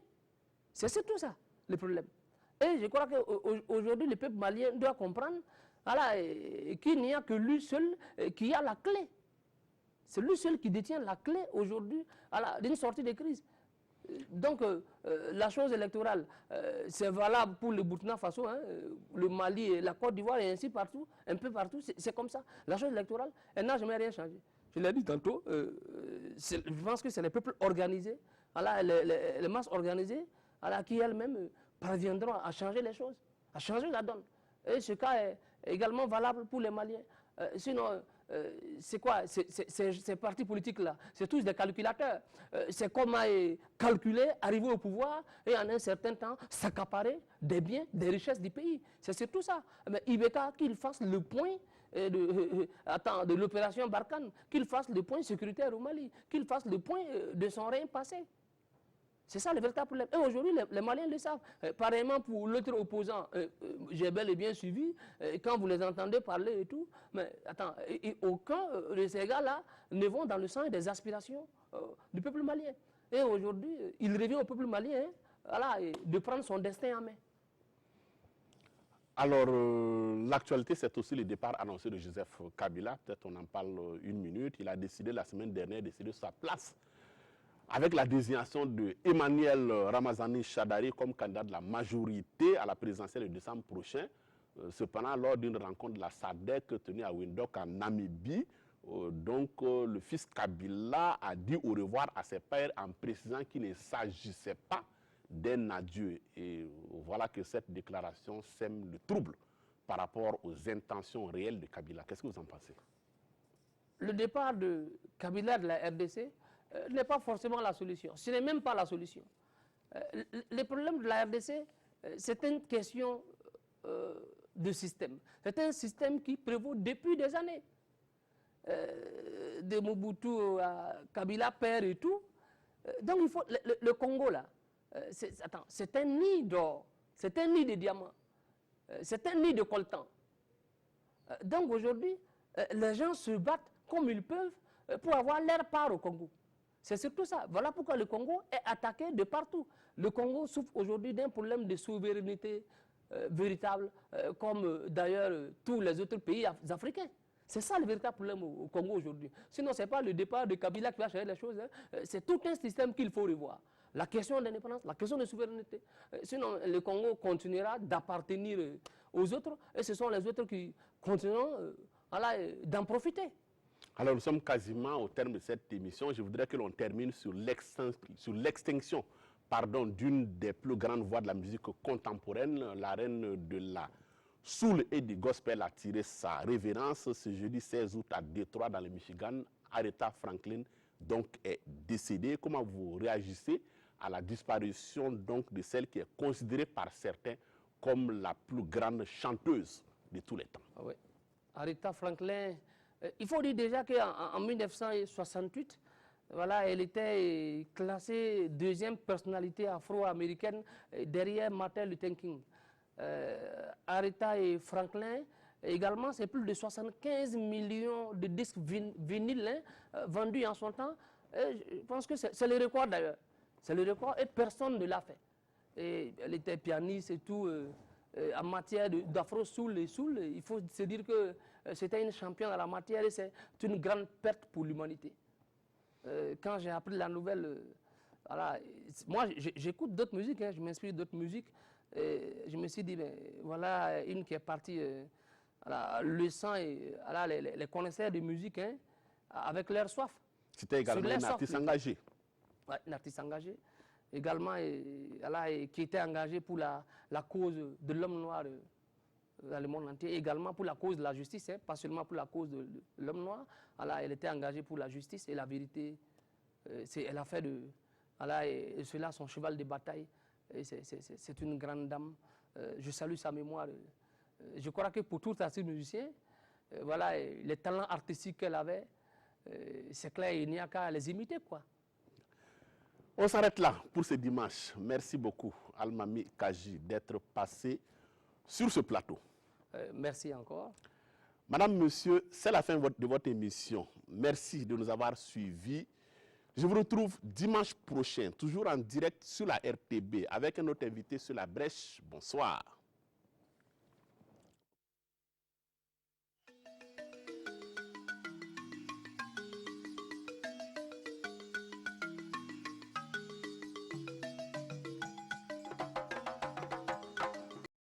C'est surtout ça, le problème. Et je crois qu'aujourd'hui, le peuple malien doit comprendre voilà, qu'il n'y a que lui seul qui a la clé. C'est lui seul qui détient la clé aujourd'hui d'une sortie de crise. Donc, la chose électorale, c'est valable pour le Burkina Faso, hein, le Mali, la Côte d'Ivoire et ainsi partout, un peu partout, c'est comme ça. La chose électorale, elle n'a jamais rien changé. Je l'ai dit tantôt, je pense que c'est les peuples organisés, voilà, les masses organisées, voilà, qui elles-mêmes parviendront à changer les choses, à changer la donne. Et ce cas est également valable pour les Maliens. Sinon, c'est quoi ces partis politiques-là? C'est tous des calculateurs. C'est comment calculer, arriver au pouvoir et en un certain temps s'accaparer des biens, des richesses du pays. C'est surtout ça. Mais Ibeka, qu'il fasse le point de l'opération Barkhane, qu'il fasse le point sécuritaire au Mali, qu'il fasse le point de son règne passé. C'est ça le véritable problème. Et aujourd'hui, les Maliens le savent. Pareillement pour l'autre opposant, j'ai bel et bien suivi, quand vous les entendez parler et tout, mais attends, aucun de ces gars-là ne vont dans le sens des aspirations du peuple malien. Et aujourd'hui, il revient au peuple malien voilà, de prendre son destin en main. Alors, l'actualité, c'est aussi le départ annoncé de Joseph Kabila. Peut-être on en parle une minute. Il a décidé la semaine dernière de céder sa place avec la désignation de Emmanuel Ramazani Shadari comme candidat de la majorité à la présidentielle de décembre prochain. Cependant, lors d'une rencontre de la SADC tenue à Windhoek en Namibie, le fils Kabila a dit au revoir à ses pairs en précisant qu'il ne s'agissait pas d'un adieu. Et voilà que cette déclaration sème le trouble par rapport aux intentions réelles de Kabila. Qu'est-ce que vous en pensez? Le départ de Kabila de la RDC n'est pas forcément la solution. Ce n'est même pas la solution. Le problème de la RDC, c'est une question de système. C'est un système qui prévaut depuis des années. De Mobutu à Kabila, père et tout. Donc il faut, le Congo là, c'est un nid d'or, c'est un nid de diamants, c'est un nid de coltan. Donc aujourd'hui, les gens se battent comme ils peuvent pour avoir leur part au Congo. C'est surtout ça. Voilà pourquoi le Congo est attaqué de partout. Le Congo souffre aujourd'hui d'un problème de souveraineté véritable, comme d'ailleurs tous les autres pays africains. C'est ça le véritable problème au Congo aujourd'hui. Sinon, ce n'est pas le départ de Kabila qui va changer les choses. Hein. C'est tout un système qu'il faut revoir. la question d'indépendance, la question de souveraineté. Sinon, le Congo continuera d'appartenir aux autres et ce sont les autres qui continueront d'en profiter. Alors nous sommes quasiment au terme de cette émission. Je voudrais que l'on termine sur l'extinction d'une des plus grandes voix de la musique contemporaine. La reine de la soul et du gospel a tiré sa révérence ce jeudi 16 août à Détroit dans le Michigan. Aretha Franklin donc est décédée. Comment vous réagissez à la disparition donc de celle qui est considérée par certains comme la plus grande chanteuse de tous les temps? Oui. Aretha Franklin, il faut dire déjà qu'en 1968, voilà, elle était classée deuxième personnalité afro-américaine derrière Martin Luther King. Aretha et Franklin, également, c'est plus de 75 millions de disques vinyles vendus en son temps. Je pense que c'est le record d'ailleurs. C'est le record et personne ne l'a fait. Et elle était pianiste et tout. En matière d'afro-soul et soul, il faut se dire que c'était une championne à la matière et c'est une grande perte pour l'humanité. Quand j'ai appris la nouvelle, voilà, moi j'écoute d'autres musiques, hein, je m'inspire d'autres musiques. Je me suis dit, ben, voilà une qui est partie, voilà, le sang et voilà, les connaisseurs de musique, hein, avec leur soif. C'était également un artiste engagé. Oui, un artiste engagé. Également, qui était engagé pour la cause de l'homme noir dans le monde entier, également pour la cause de la justice, hein, pas seulement pour la cause de l'homme noir. Elle était engagée pour la justice et la vérité. Elle a fait de cela son cheval de bataille. C'est une grande dame. Je salue sa mémoire. Je crois que pour tout artiste musicien, voilà, les talents artistiques qu'elle avait, c'est clair, il n'y a qu'à les imiter, quoi. On s'arrête là pour ce dimanche. Merci beaucoup, Almami Kaji, d'être passé sur ce plateau. Merci encore. Madame, monsieur, c'est la fin de votre émission. Merci de nous avoir suivis. Je vous retrouve dimanche prochain, toujours en direct sur la RTB, avec un autre invité sur la brèche. Bonsoir.